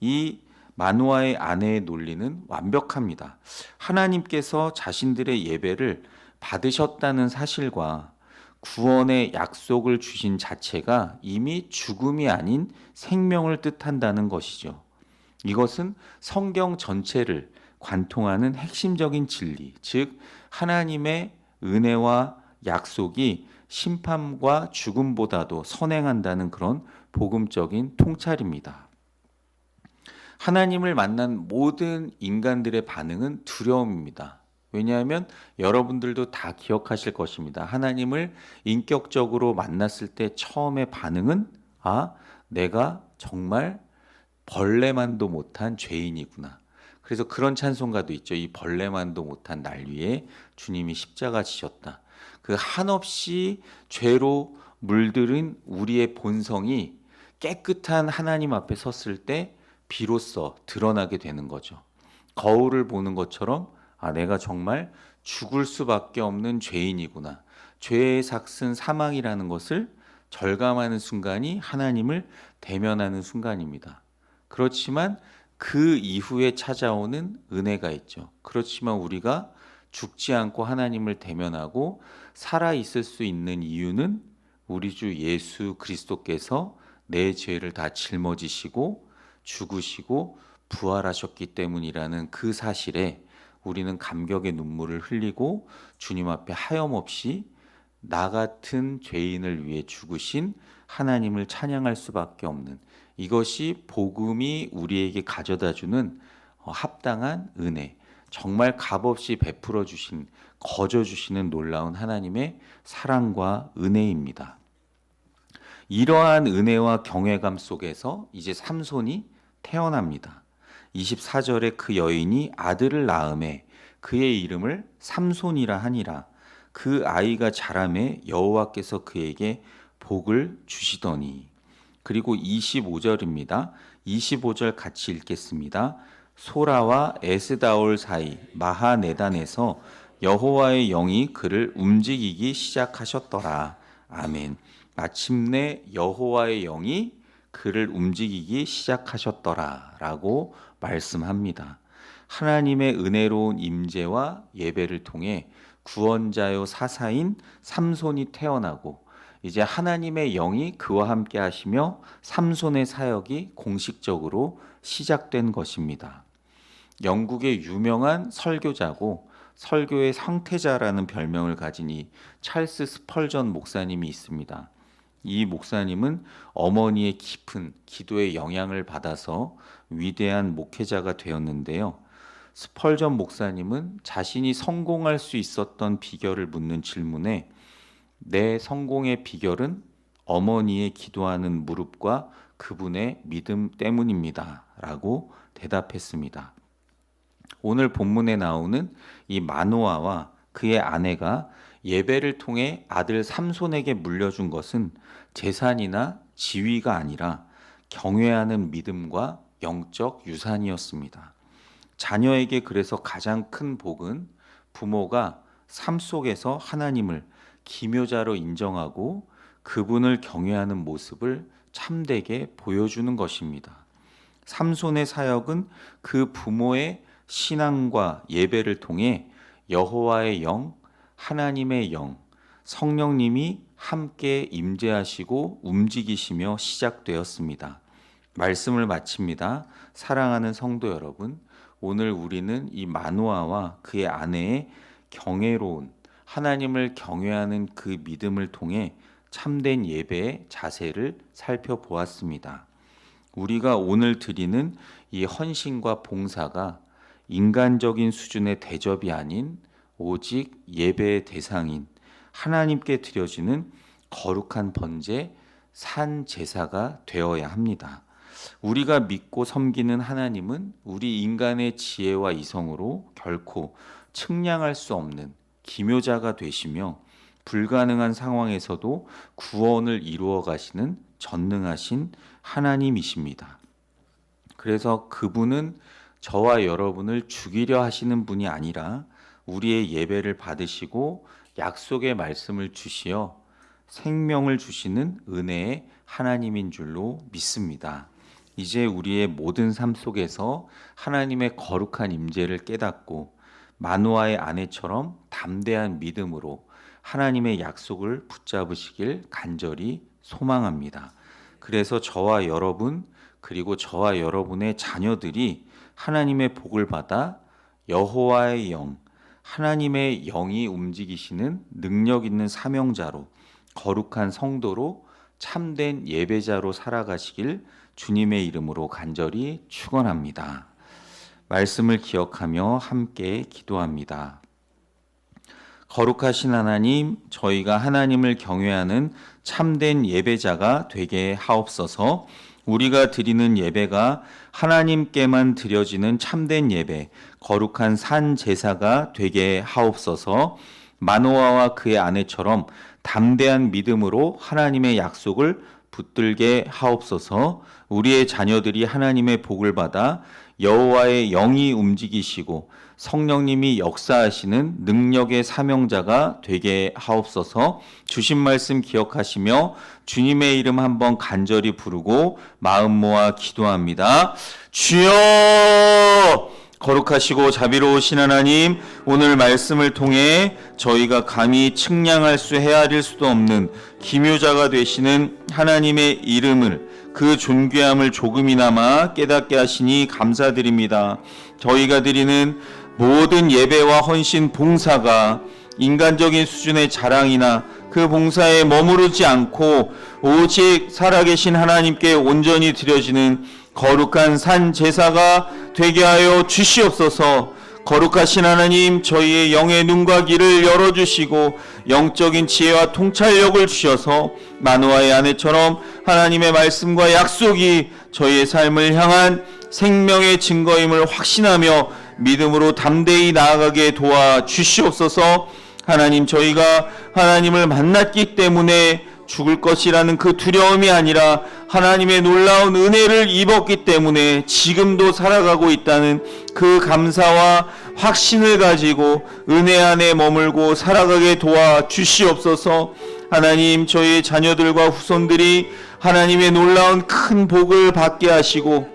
이 마노아의 아내의 논리는 완벽합니다. 하나님께서 자신들의 예배를 받으셨다는 사실과 구원의 약속을 주신 자체가 이미 죽음이 아닌 생명을 뜻한다는 것이죠. 이것은 성경 전체를 관통하는 핵심적인 진리, 즉 하나님의 은혜와 약속이 심판과 죽음보다도 선행한다는 그런 복음적인 통찰입니다. 하나님을 만난 모든 인간들의 반응은 두려움입니다. 왜냐하면 여러분들도 다 기억하실 것입니다. 하나님을 인격적으로 만났을 때 처음의 반응은 내가 정말 벌레만도 못한 죄인이구나. 그래서 그런 찬송가도 있죠. 이 벌레만도 못한 날 위에 주님이 십자가 지셨다. 그 한없이 죄로 물들은 우리의 본성이 깨끗한 하나님 앞에 섰을 때 비로소 드러나게 되는 거죠. 거울을 보는 것처럼 내가 정말 죽을 수밖에 없는 죄인이구나. 죄의 삭은 사망이라는 것을 절감하는 순간이 하나님을 대면하는 순간입니다. 그렇지만 그 이후에 찾아오는 은혜가 있죠. 그렇지만 우리가 죽지 않고 하나님을 대면하고 살아 있을 수 있는 이유는 우리 주 예수 그리스도께서 내 죄를 다 짊어지시고 죽으시고 부활하셨기 때문이라는 그 사실에 우리는 감격의 눈물을 흘리고 주님 앞에 하염없이 나 같은 죄인을 위해 죽으신 하나님을 찬양할 수밖에 없는, 이것이 복음이 우리에게 가져다 주는 합당한 은혜, 정말 값없이 베풀어 주신, 거저 주시는 놀라운 하나님의 사랑과 은혜입니다. 이러한 은혜와 경외감 속에서 이제 삼손이 태어납니다. 24절에 그 여인이 아들을 낳음에 그의 이름을 삼손이라 하니라. 그 아이가 자라매 여호와께서 그에게 복을 주시더니. 그리고 25절입니다. 25절 같이 읽겠습니다. 소라와 에스다올 사이 마하네단에서 여호와의 영이 그를 움직이기 시작하셨더라. 아멘. 마침내 여호와의 영이 그를 움직이기 시작하셨더라 라고 말씀합니다. 하나님의 은혜로운 임재와 예배를 통해 구원자요 사사인 삼손이 태어나고 이제 하나님의 영이 그와 함께 하시며 삼손의 사역이 공식적으로 시작된 것입니다. 영국의 유명한 설교자고 설교의 상태자라는 별명을 가진 이 찰스 스펄전 목사님이 있습니다. 이 목사님은 어머니의 깊은 기도의 영향을 받아서 위대한 목회자가 되었는데요. 스펄전 목사님은 자신이 성공할 수 있었던 비결을 묻는 질문에 내 성공의 비결은 어머니의 기도하는 무릎과 그분의 믿음 때문입니다 라고 대답했습니다. 오늘 본문에 나오는 이 마노아와 그의 아내가 예배를 통해 아들 삼손에게 물려준 것은 재산이나 지위가 아니라 경외하는 믿음과 영적 유산이었습니다. 자녀에게 그래서 가장 큰 복은 부모가 삶 속에서 하나님을 기묘자로 인정하고 그분을 경외하는 모습을 참되게 보여주는 것입니다. 삼손의 사역은 그 부모의 신앙과 예배를 통해 여호와의 영, 하나님의 영, 성령님이 함께 임재하시고 움직이시며 시작되었습니다. 말씀을 마칩니다. 사랑하는 성도 여러분, 오늘 우리는 이 마노아와 그의 아내의 경외로운 하나님을 경외하는 그 믿음을 통해 참된 예배의 자세를 살펴보았습니다. 우리가 오늘 드리는 이 헌신과 봉사가 인간적인 수준의 대접이 아닌 오직 예배의 대상인 하나님께 드려지는 거룩한 번제, 산 제사가 되어야 합니다. 우리가 믿고 섬기는 하나님은 우리 인간의 지혜와 이성으로 결코 측량할 수 없는 기묘자가 되시며 불가능한 상황에서도 구원을 이루어 가시는 전능하신 하나님이십니다. 그래서 그분은 저와 여러분을 죽이려 하시는 분이 아니라 우리의 예배를 받으시고 약속의 말씀을 주시어 생명을 주시는 은혜의 하나님인 줄로 믿습니다. 이제 우리의 모든 삶 속에서 하나님의 거룩한 임재를 깨닫고 마노아의 아내처럼 담대한 믿음으로 하나님의 약속을 붙잡으시길 간절히 소망합니다. 그래서 저와 여러분 그리고 저와 여러분의 자녀들이 하나님의 복을 받아 여호와의 영, 하나님의 영이 움직이시는 능력 있는 사명자로 거룩한 성도로 참된 예배자로 살아가시길 주님의 이름으로 간절히 축원합니다. 말씀을 기억하며 함께 기도합니다. 거룩하신 하나님, 저희가 하나님을 경외하는 참된 예배자가 되게 하옵소서. 우리가 드리는 예배가 하나님께만 드려지는 참된 예배, 거룩한 산 제사가 되게 하옵소서. 마노아와 그의 아내처럼 담대한 믿음으로 하나님의 약속을 붙들게 하옵소서. 우리의 자녀들이 하나님의 복을 받아 여호와의 영이 움직이시고 성령님이 역사하시는 능력의 사명자가 되게 하옵소서. 주신 말씀 기억하시며 주님의 이름 한번 간절히 부르고 마음 모아 기도합니다. 주여! 거룩하시고 자비로우신 하나님, 오늘 말씀을 통해 저희가 감히 측량할 수 헤아릴 수도 없는 기묘자가 되시는 하나님의 이름을, 그 존귀함을 조금이나마 깨닫게 하시니 감사드립니다. 저희가 드리는 모든 예배와 헌신 봉사가 인간적인 수준의 자랑이나 그 봉사에 머무르지 않고 오직 살아계신 하나님께 온전히 드려지는 거룩한 산 제사가 되게 하여 주시옵소서. 거룩하신 하나님, 저희의 영의 눈과 귀를 열어주시고 영적인 지혜와 통찰력을 주셔서 마노아의 아내처럼 하나님의 말씀과 약속이 저희의 삶을 향한 생명의 증거임을 확신하며 믿음으로 담대히 나아가게 도와주시옵소서. 하나님, 저희가 하나님을 만났기 때문에 죽을 것이라는 그 두려움이 아니라 하나님의 놀라운 은혜를 입었기 때문에 지금도 살아가고 있다는 그 감사와 확신을 가지고 은혜 안에 머물고 살아가게 도와주시옵소서. 하나님, 저희 자녀들과 후손들이 하나님의 놀라운 큰 복을 받게 하시고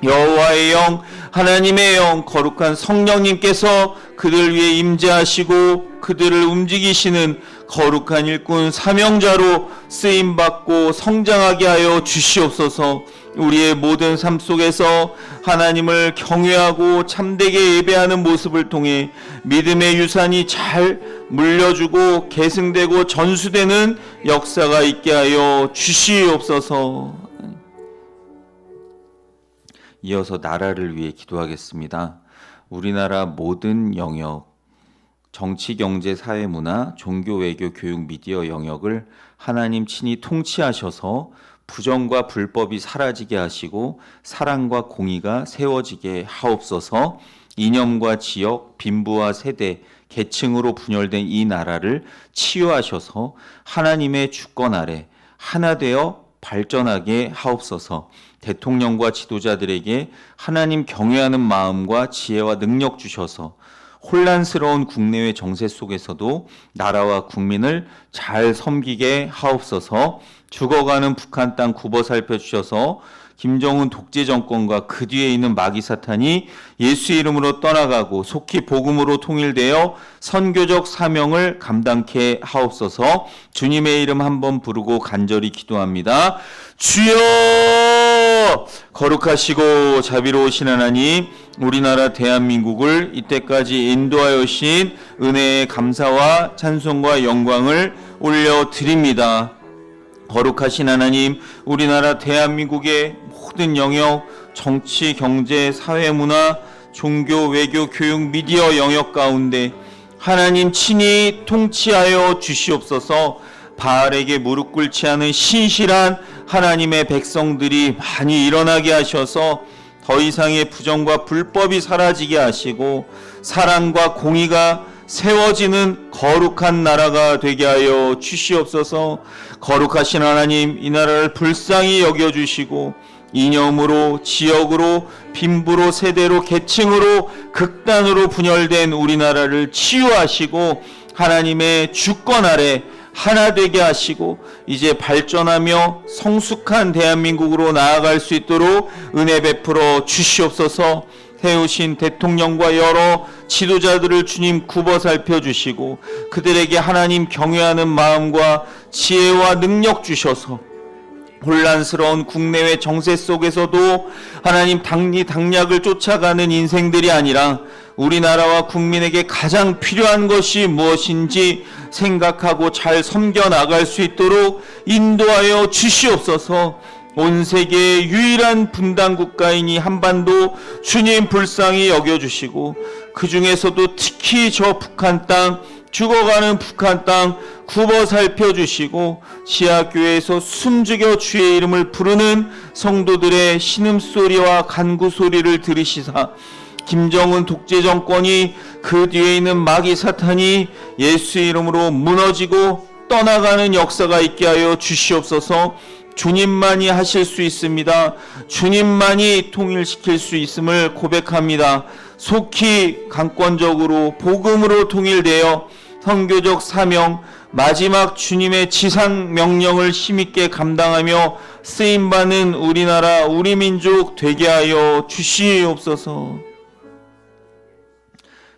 여호와의 영, 하나님의 영, 거룩한 성령님께서 그들 위에 임재하시고 그들을 움직이시는 거룩한 일꾼 사명자로 쓰임받고 성장하게 하여 주시옵소서. 우리의 모든 삶 속에서 하나님을 경외하고 참되게 예배하는 모습을 통해 믿음의 유산이 잘 물려주고 계승되고 전수되는 역사가 있게 하여 주시옵소서. 이어서 나라를 위해 기도하겠습니다. 우리나라 모든 영역, 정치, 경제, 사회, 문화, 종교, 외교, 교육, 미디어 영역을 하나님 친히 통치하셔서 부정과 불법이 사라지게 하시고 사랑과 공의가 세워지게 하옵소서. 이념과 지역, 빈부와 세대, 계층으로 분열된 이 나라를 치유하셔서 하나님의 주권 아래 하나 되어 발전하게 하옵소서. 대통령과 지도자들에게 하나님 경외하는 마음과 지혜와 능력 주셔서 혼란스러운 국내외 정세 속에서도 나라와 국민을 잘 섬기게 하옵소서. 죽어가는 북한 땅 굽어 살펴주셔서 김정은 독재 정권과 그 뒤에 있는 마귀 사탄이 예수 이름으로 떠나가고 속히 복음으로 통일되어 선교적 사명을 감당케 하옵소서. 주님의 이름 한번 부르고 간절히 기도합니다. 주여! 거룩하시고 자비로우신 하나님, 우리나라 대한민국을 이때까지 인도하여 오신 은혜의 감사와 찬송과 영광을 올려드립니다. 거룩하신 하나님, 우리나라 대한민국의 모든 영역, 정치, 경제, 사회, 문화, 종교, 외교, 교육, 미디어 영역 가운데 하나님 친히 통치하여 주시옵소서. 바알에게 무릎 꿇지 않은 신실한 하나님의 백성들이 많이 일어나게 하셔서 더 이상의 부정과 불법이 사라지게 하시고 사랑과 공의가 세워지는 거룩한 나라가 되게 하여 주시옵소서. 거룩하신 하나님, 이 나라를 불쌍히 여겨주시고 이념으로, 지역으로, 빈부로, 세대로, 계층으로, 극단으로 분열된 우리나라를 치유하시고 하나님의 주권 아래 하나 되게 하시고 이제 발전하며 성숙한 대한민국으로 나아갈 수 있도록 은혜 베풀어 주시옵소서. 세우신 대통령과 여러 지도자들을 주님 굽어 살펴주시고 그들에게 하나님 경외하는 마음과 지혜와 능력 주셔서 혼란스러운 국내외 정세 속에서도 하나님 당리당략을 쫓아가는 인생들이 아니라 우리나라와 국민에게 가장 필요한 것이 무엇인지 생각하고 잘 섬겨나갈 수 있도록 인도하여 주시옵소서. 온 세계의 유일한 분단 국가인 이 한반도 주님 불쌍히 여겨주시고 그 중에서도 특히 저 북한 땅, 죽어가는 북한 땅 굽어 살펴주시고 지하교회에서 숨죽여 주의 이름을 부르는 성도들의 신음소리와 간구소리를 들으시사 김정은 독재 정권이 그 뒤에 있는 마귀 사탄이 예수 이름으로 무너지고 떠나가는 역사가 있게 하여 주시옵소서. 주님만이 하실 수 있습니다. 주님만이 통일시킬 수 있음을 고백합니다. 속히 강권적으로 복음으로 통일되어 선교적 사명, 마지막 주님의 지상 명령을 힘있게 감당하며 쓰임받는 우리나라 우리 민족 되게 하여 주시옵소서.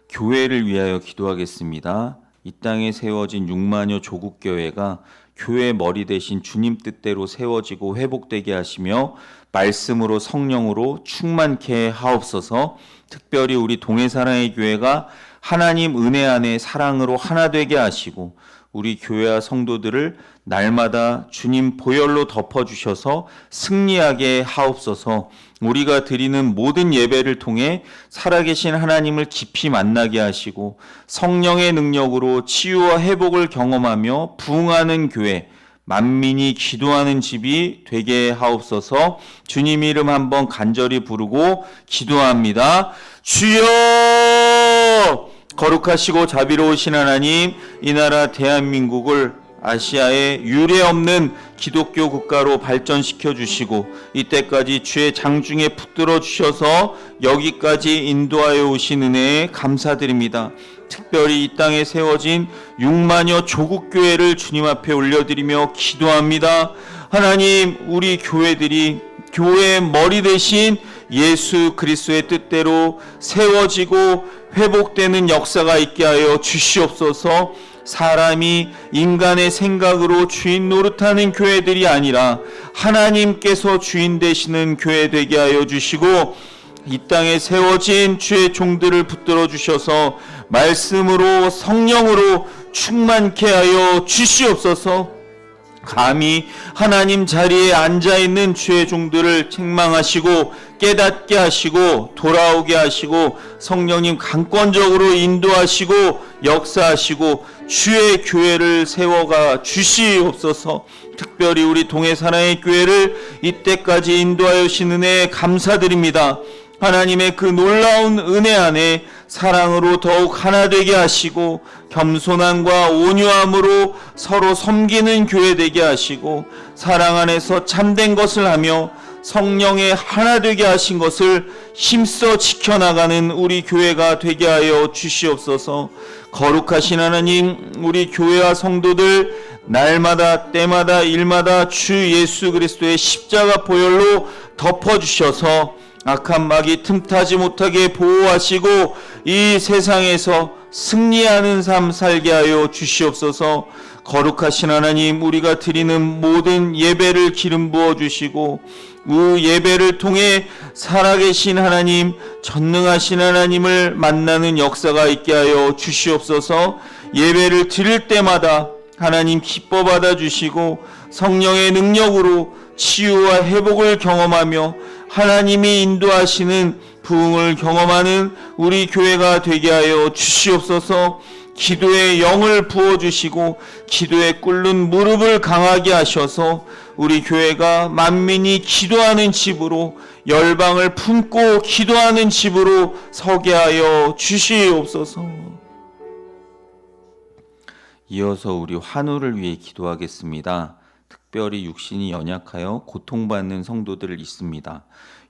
교회를 위하여 기도하겠습니다. 이 땅에 세워진 6만여 조국교회가 교회 머리 대신 주님 뜻대로 세워지고 회복되게 하시며 말씀으로 성령으로 충만케 하옵소서. 특별히 우리 동해사랑의 교회가 하나님 은혜 안에 사랑으로 하나 되게 하시고 우리 교회와 성도들을 날마다 주님 보혈로 덮어주셔서 승리하게 하옵소서. 우리가 드리는 모든 예배를 통해 살아계신 하나님을 깊이 만나게 하시고 성령의 능력으로 치유와 회복을 경험하며 부흥하는 교회, 만민이 기도하는 집이 되게 하옵소서. 주님 이름 한번 간절히 부르고 기도합니다. 주여! 거룩하시고 자비로우신 하나님, 이 나라 대한민국을 아시아의 유례없는 기독교 국가로 발전시켜 주시고 이때까지 주의 장중에 붙들어 주셔서 여기까지 인도하여 오신 은혜에 감사드립니다. 특별히 이 땅에 세워진 6만여 조국교회를 주님 앞에 올려드리며 기도합니다. 하나님, 우리 교회들이 교회의 머리 대신 예수 그리스도의 뜻대로 세워지고 회복되는 역사가 있게 하여 주시옵소서. 사람이 인간의 생각으로 주인 노릇하는 교회들이 아니라 하나님께서 주인 되시는 교회 되게 하여 주시고, 이 땅에 세워진 주의 종들을 붙들어 주셔서 말씀으로 성령으로 충만케 하여 주시옵소서. 감히 하나님 자리에 앉아있는 주의 종들을 책망하시고 깨닫게 하시고 돌아오게 하시고 성령님 강권적으로 인도하시고 역사하시고 주의 교회를 세워가 주시옵소서. 특별히 우리 동해사랑의 교회를 이때까지 인도하여 주신 은혜에 감사드립니다. 하나님의 그 놀라운 은혜 안에 사랑으로 더욱 하나 되게 하시고 겸손함과 온유함으로 서로 섬기는 교회 되게 하시고 사랑 안에서 참된 것을 하며 성령의 하나 되게 하신 것을 힘써 지켜나가는 우리 교회가 되게 하여 주시옵소서. 거룩하신 하나님, 우리 교회와 성도들 날마다 때마다 일마다 주 예수 그리스도의 십자가 보혈로 덮어주셔서 악한 마귀 틈타지 못하게 보호하시고 이 세상에서 승리하는 삶 살게 하여 주시옵소서. 거룩하신 하나님, 우리가 드리는 모든 예배를 기름 부어 주시고 그 예배를 통해 살아계신 하나님, 전능하신 하나님을 만나는 역사가 있게 하여 주시옵소서. 예배를 드릴 때마다 하나님 기뻐 받아 주시고 성령의 능력으로 치유와 회복을 경험하며 하나님이 인도하시는 부흥을 경험하는 우리 교회가 되게 하여 주시옵소서. 기도의 영을 부어주시고 기도에 꿇는 무릎을 강하게 하셔서 우리 교회가 만민이 기도하는 집으로, 열방을 품고 기도하는 집으로 서게 하여 주시옵소서. 이어서 우리 환우를 위해 기도하겠습니다. 특별히 육신이 연약하여 고통받는 성도들 있습니다.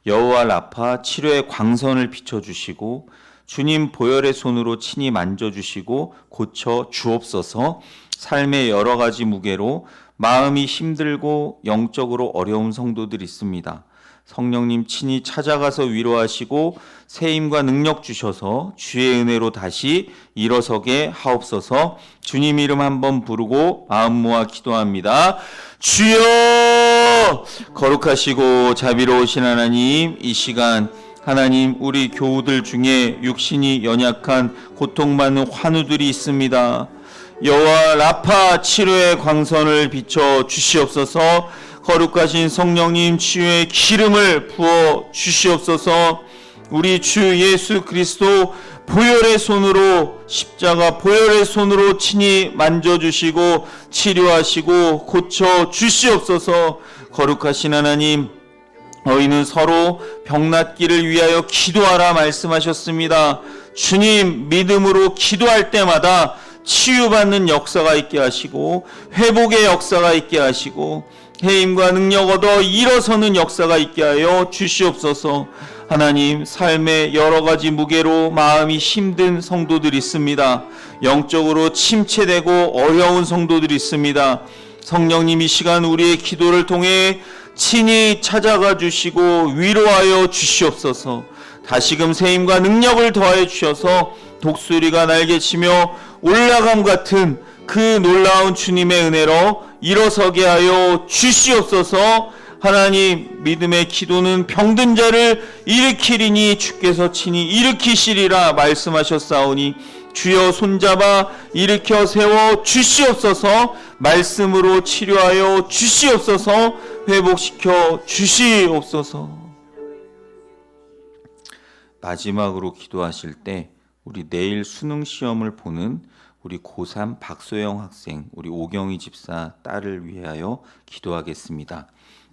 여호와 라파 치료의 광선을 비춰주시고 주님 보혈의 손으로 친히 만져주시고 고쳐 주옵소서. 삶의 여러 가지 무게로 마음이 힘들고 영적으로 어려운 성도들 있습니다. 성령님 친히 찾아가서 위로하시고 세임과 능력 주셔서 주의 은혜로 다시 일어서게 하옵소서. 주님 이름 한번 부르고 마음 모아 기도합니다. 주여! 거룩하시고 자비로우신 하나님, 이 시간 하나님, 우리 교우들 중에 육신이 연약한 고통받는 환우들이 있습니다. 여호와 라파 치료의 광선을 비춰 주시옵소서. 거룩하신 성령님 치유의 기름을 부어 주시옵소서. 우리 주 예수 그리스도 보혈의 손으로, 십자가 보혈의 손으로 친히 만져주시고 치료하시고 고쳐 주시옵소서. 거룩하신 하나님, 너희는 서로 병낫기를 위하여 기도하라 말씀하셨습니다. 주님, 믿음으로 기도할 때마다 치유받는 역사가 있게 하시고 회복의 역사가 있게 하시고 해임과 능력 얻어 일어서는 역사가 있게 하여 주시옵소서. 하나님, 삶의 여러 가지 무게로 마음이 힘든 성도들이 있습니다. 영적으로 침체되고 어려운 성도들이 있습니다. 성령님, 이 시간 우리의 기도를 통해 친히 찾아가 주시고 위로하여 주시옵소서. 다시금 세임과 능력을 더하여 주셔서 독수리가 날개치며 올라감 같은 그 놀라운 주님의 은혜로 일어서게 하여 주시옵소서. 하나님, 믿음의 기도는 병든 자를 일으키리니 주께서 친히 일으키시리라 말씀하셨사오니 주여 손잡아 일으켜 세워 주시옵소서. 말씀으로 치료하여 주시옵소서. 회복시켜 주시옵소서. 마지막으로 기도하실 때 우리 내일 수능 시험을 보는 우리 고3 박소영 학생, 우리 오경희 집사 딸을 위하여 기도하겠습니다.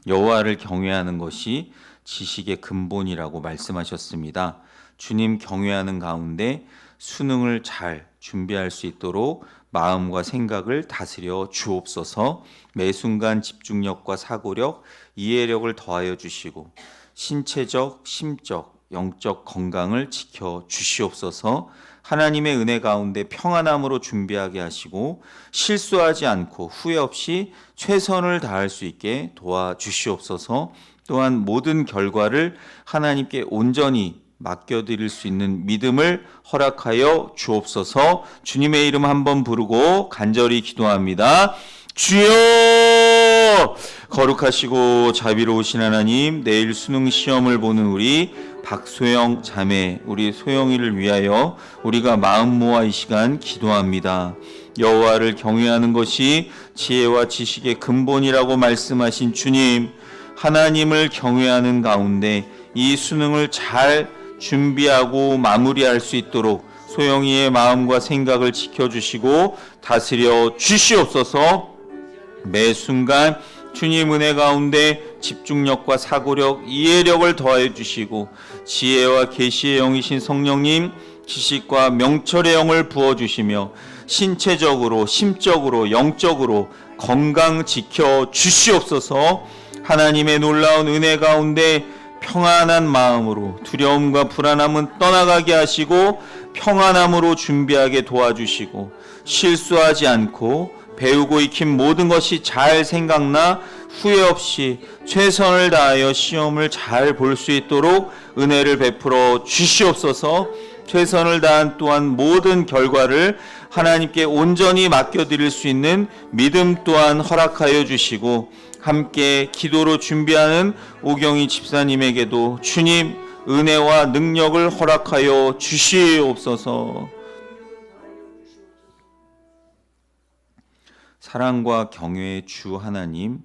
여호와를 경외하는 것이 지식의 근본이라고 말씀하셨습니다. 주님 경외하는 가운데 수능을 잘 준비할 수 있도록 마음과 생각을 다스려 주옵소서. 매 순간 집중력과 사고력, 이해력을 더하여 주시고 신체적, 심적, 영적 건강을 지켜 주시옵소서. 하나님의 은혜 가운데 평안함으로 준비하게 하시고 실수하지 않고 후회 없이 최선을 다할 수 있게 도와주시옵소서. 또한 모든 결과를 하나님께 온전히 맡겨드릴 수 있는 믿음을 허락하여 주옵소서. 주님의 이름 한번 부르고 간절히 기도합니다. 주여! 거룩하시고 자비로우신 하나님, 내일 수능 시험을 보는 우리 박소영 자매, 우리 소영이를 위하여 우리가 마음 모아 이 시간 기도합니다. 여호와를 경외하는 것이 지혜와 지식의 근본이라고 말씀하신 주님, 하나님을 경외하는 가운데 이 수능을 잘 준비하고 마무리할 수 있도록 소영이의 마음과 생각을 지켜주시고 다스려 주시옵소서. 매 순간 주님 은혜 가운데 집중력과 사고력, 이해력을 더하여 주시고 지혜와 계시의 영이신 성령님 지식과 명철의 영을 부어주시며 신체적으로, 심적으로, 영적으로 건강 지켜 주시옵소서. 하나님의 놀라운 은혜 가운데 평안한 마음으로 두려움과 불안함은 떠나가게 하시고 평안함으로 준비하게 도와주시고 실수하지 않고 배우고 익힌 모든 것이 잘 생각나 후회 없이 최선을 다하여 시험을 잘 볼 수 있도록 은혜를 베풀어 주시옵소서. 최선을 다한 또한 모든 결과를 하나님께 온전히 맡겨드릴 수 있는 믿음 또한 허락하여 주시고 함께 기도로 준비하는 오경희 집사님에게도 주님 은혜와 능력을 허락하여 주시옵소서. 사랑과 경외의 주 하나님,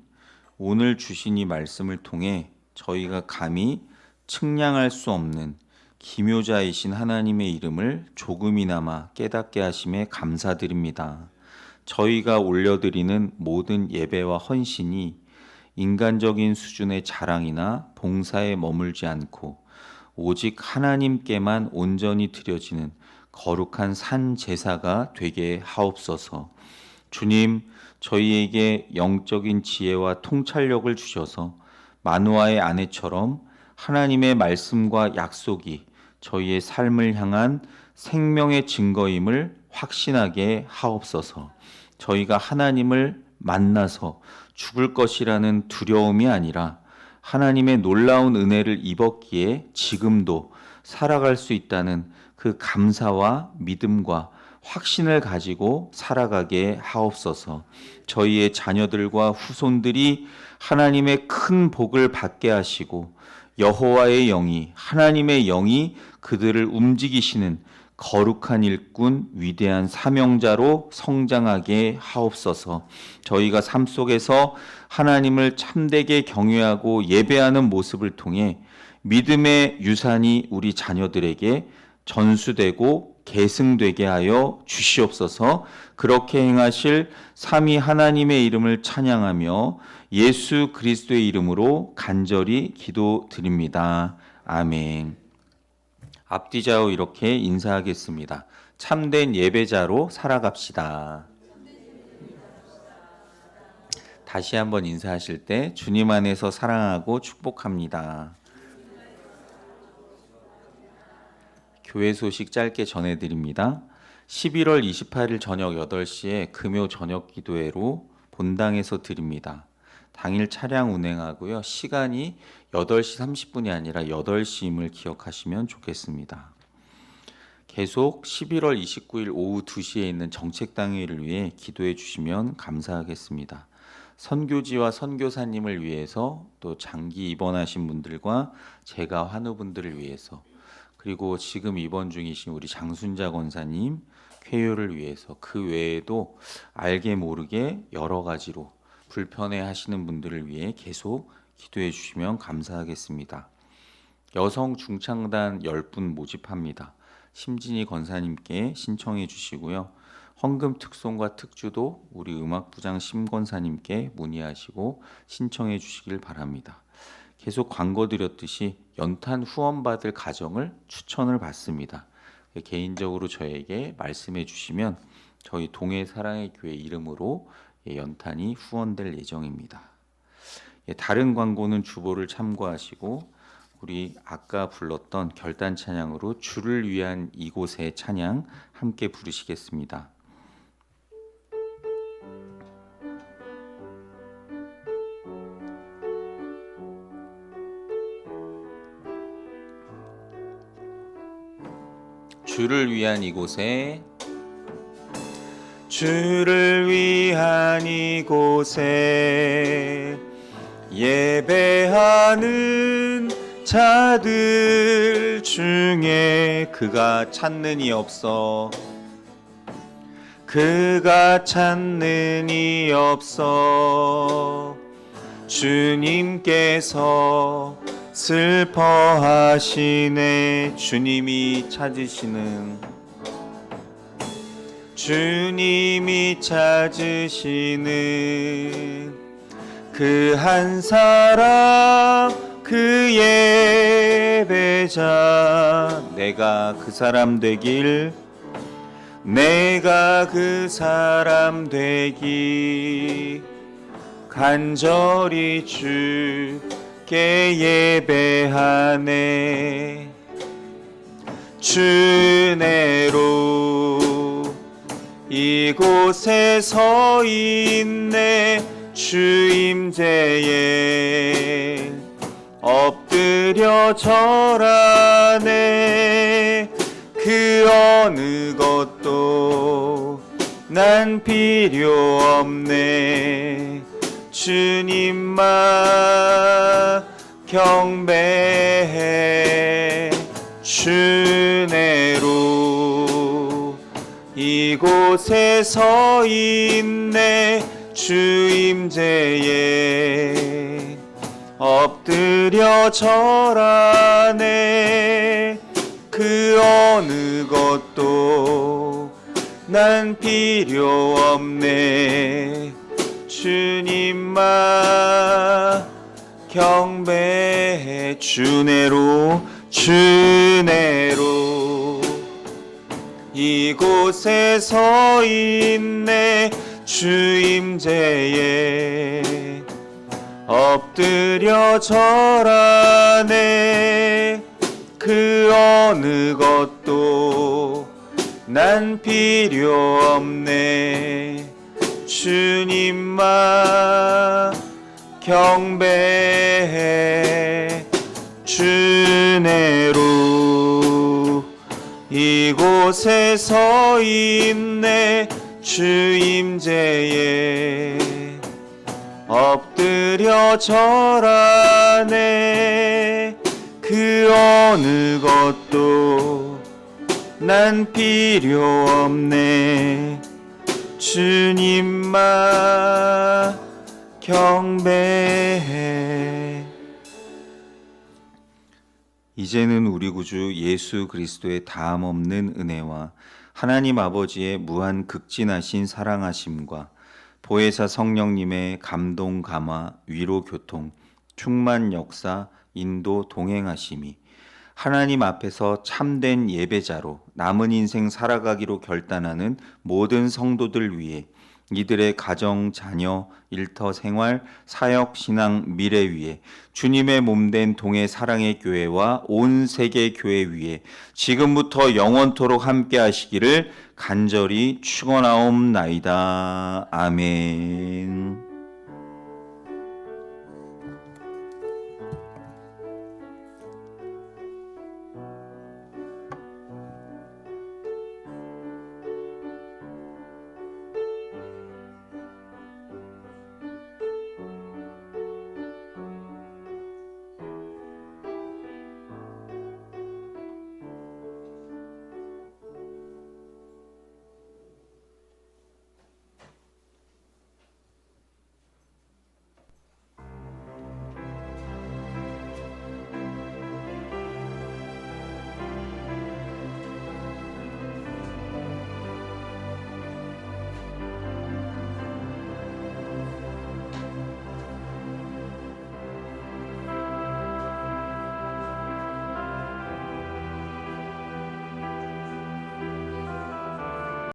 오늘 주신 이 말씀을 통해 저희가 감히 측량할 수 없는 기묘자이신 하나님의 이름을 조금이나마 깨닫게 하심에 감사드립니다. 저희가 올려드리는 모든 예배와 헌신이 인간적인 수준의 자랑이나 봉사에 머물지 않고 오직 하나님께만 온전히 드려지는 거룩한 산 제사가 되게 하옵소서. 주님, 저희에게 영적인 지혜와 통찰력을 주셔서 마누아의 아내처럼 하나님의 말씀과 약속이 저희의 삶을 향한 생명의 증거임을 확신하게 하옵소서. 저희가 하나님을 만나서 죽을 것이라는 두려움이 아니라 하나님의 놀라운 은혜를 입었기에 지금도 살아갈 수 있다는 그 감사와 믿음과 확신을 가지고 살아가게 하옵소서. 저희의 자녀들과 후손들이 하나님의 큰 복을 받게 하시고 여호와의 영이, 하나님의 영이 그들을 움직이시는 거룩한 일꾼, 위대한 사명자로 성장하게 하옵소서. 저희가 삶 속에서 하나님을 참되게 경외하고 예배하는 모습을 통해 믿음의 유산이 우리 자녀들에게 전수되고 계승되게 하여 주시옵소서. 그렇게 행하실 삼위 하나님의 이름을 찬양하며 예수 그리스도의 이름으로 간절히 기도드립니다. 아멘. 앞뒤좌우 이렇게 인사하겠습니다. 참된 예배자로 살아갑시다. 다시 한번 인사하실 때 주님 안에서 사랑하고 축복합니다. 교회 소식 짧게 전해드립니다. 11월 28일 저녁 8시에 금요 저녁 기도회로 본당에서 드립니다. 당일 차량 운행하고요. 시간이 8시 30분이 아니라 8시임을 기억하시면 좋겠습니다. 계속 11월 29일 오후 2시에 있는 정책당회를 위해 기도해 주시면 감사하겠습니다. 선교지와 선교사님을 위해서 또 장기 입원하신 분들과 제가 환우분들을 위해서 그리고 지금 입원 중이신 우리 장순자 권사님 쾌유를 위해서 그 외에도 알게 모르게 여러 가지로 불편해 하시는 분들을 위해 계속 기도해 주시면 감사하겠습니다. 여성 중창단 10분 모집합니다. 심진희 권사님께 신청해 주시고요. 헌금 특송과 특주도 우리 음악부장 심권사님께 문의하시고 신청해 주시길 바랍니다. 계속 광고 드렸듯이 연탄 후원받을 가정을 추천을 받습니다. 개인적으로 저에게 말씀해 주시면 저희 동해 사랑의 교회 이름으로 연탄이 후원될 예정입니다. 다른 광고는 주보를 참고하시고 우리 아까 불렀던 결단 찬양으로 주를 위한 이곳의 찬양 함께 부르시겠습니다. 주를 위한 이곳에, 주를 위한 이곳에 예배하는 자들 중에 그가 찾는 이 없어, 그가 찾는 이 없어. 주님께서 슬퍼하시네. 주님이 찾으시는, 주님이 찾으시는 그 한 사람, 그 예배자. 내가 그 사람 되길, 내가 그 사람 되기 간절히 주께 예배하네. 주내로 이곳에 서 있네. 주임제에 엎드려 절하네. 그 어느 것도 난 필요 없네. 주님만 경배해. 주내로 이곳에 서 있네. 주임제에 엎드려 절하네. 그 어느 것도 난 필요 없네. 주님만 경배해. 주내로, 주내로 이곳에 서 있네. 주임제에 엎드려 절하네. 그 어느 것도 난 필요 없네. 주님만 경배해. 주내로 이곳에 서 있네. 주임제에 엎드려 절하네. 그 어느 것도 난 필요 없네. 주님만 경배해. 이제는 우리 구주 예수 그리스도의 다함없는 은혜와 하나님 아버지의 무한 극진하신 사랑하심과 보혜사 성령님의 감동 감화 위로 교통 충만 역사 인도 동행하심이 하나님 앞에서 참된 예배자로 남은 인생 살아가기로 결단하는 모든 성도들 위해 이들의 가정, 자녀, 일터 생활, 사역, 신앙, 미래 위에 주님의 몸된 동해 사랑의 교회와 온 세계 교회 위에 지금부터 영원토록 함께 하시기를 간절히 축원하옵나이다. 아멘.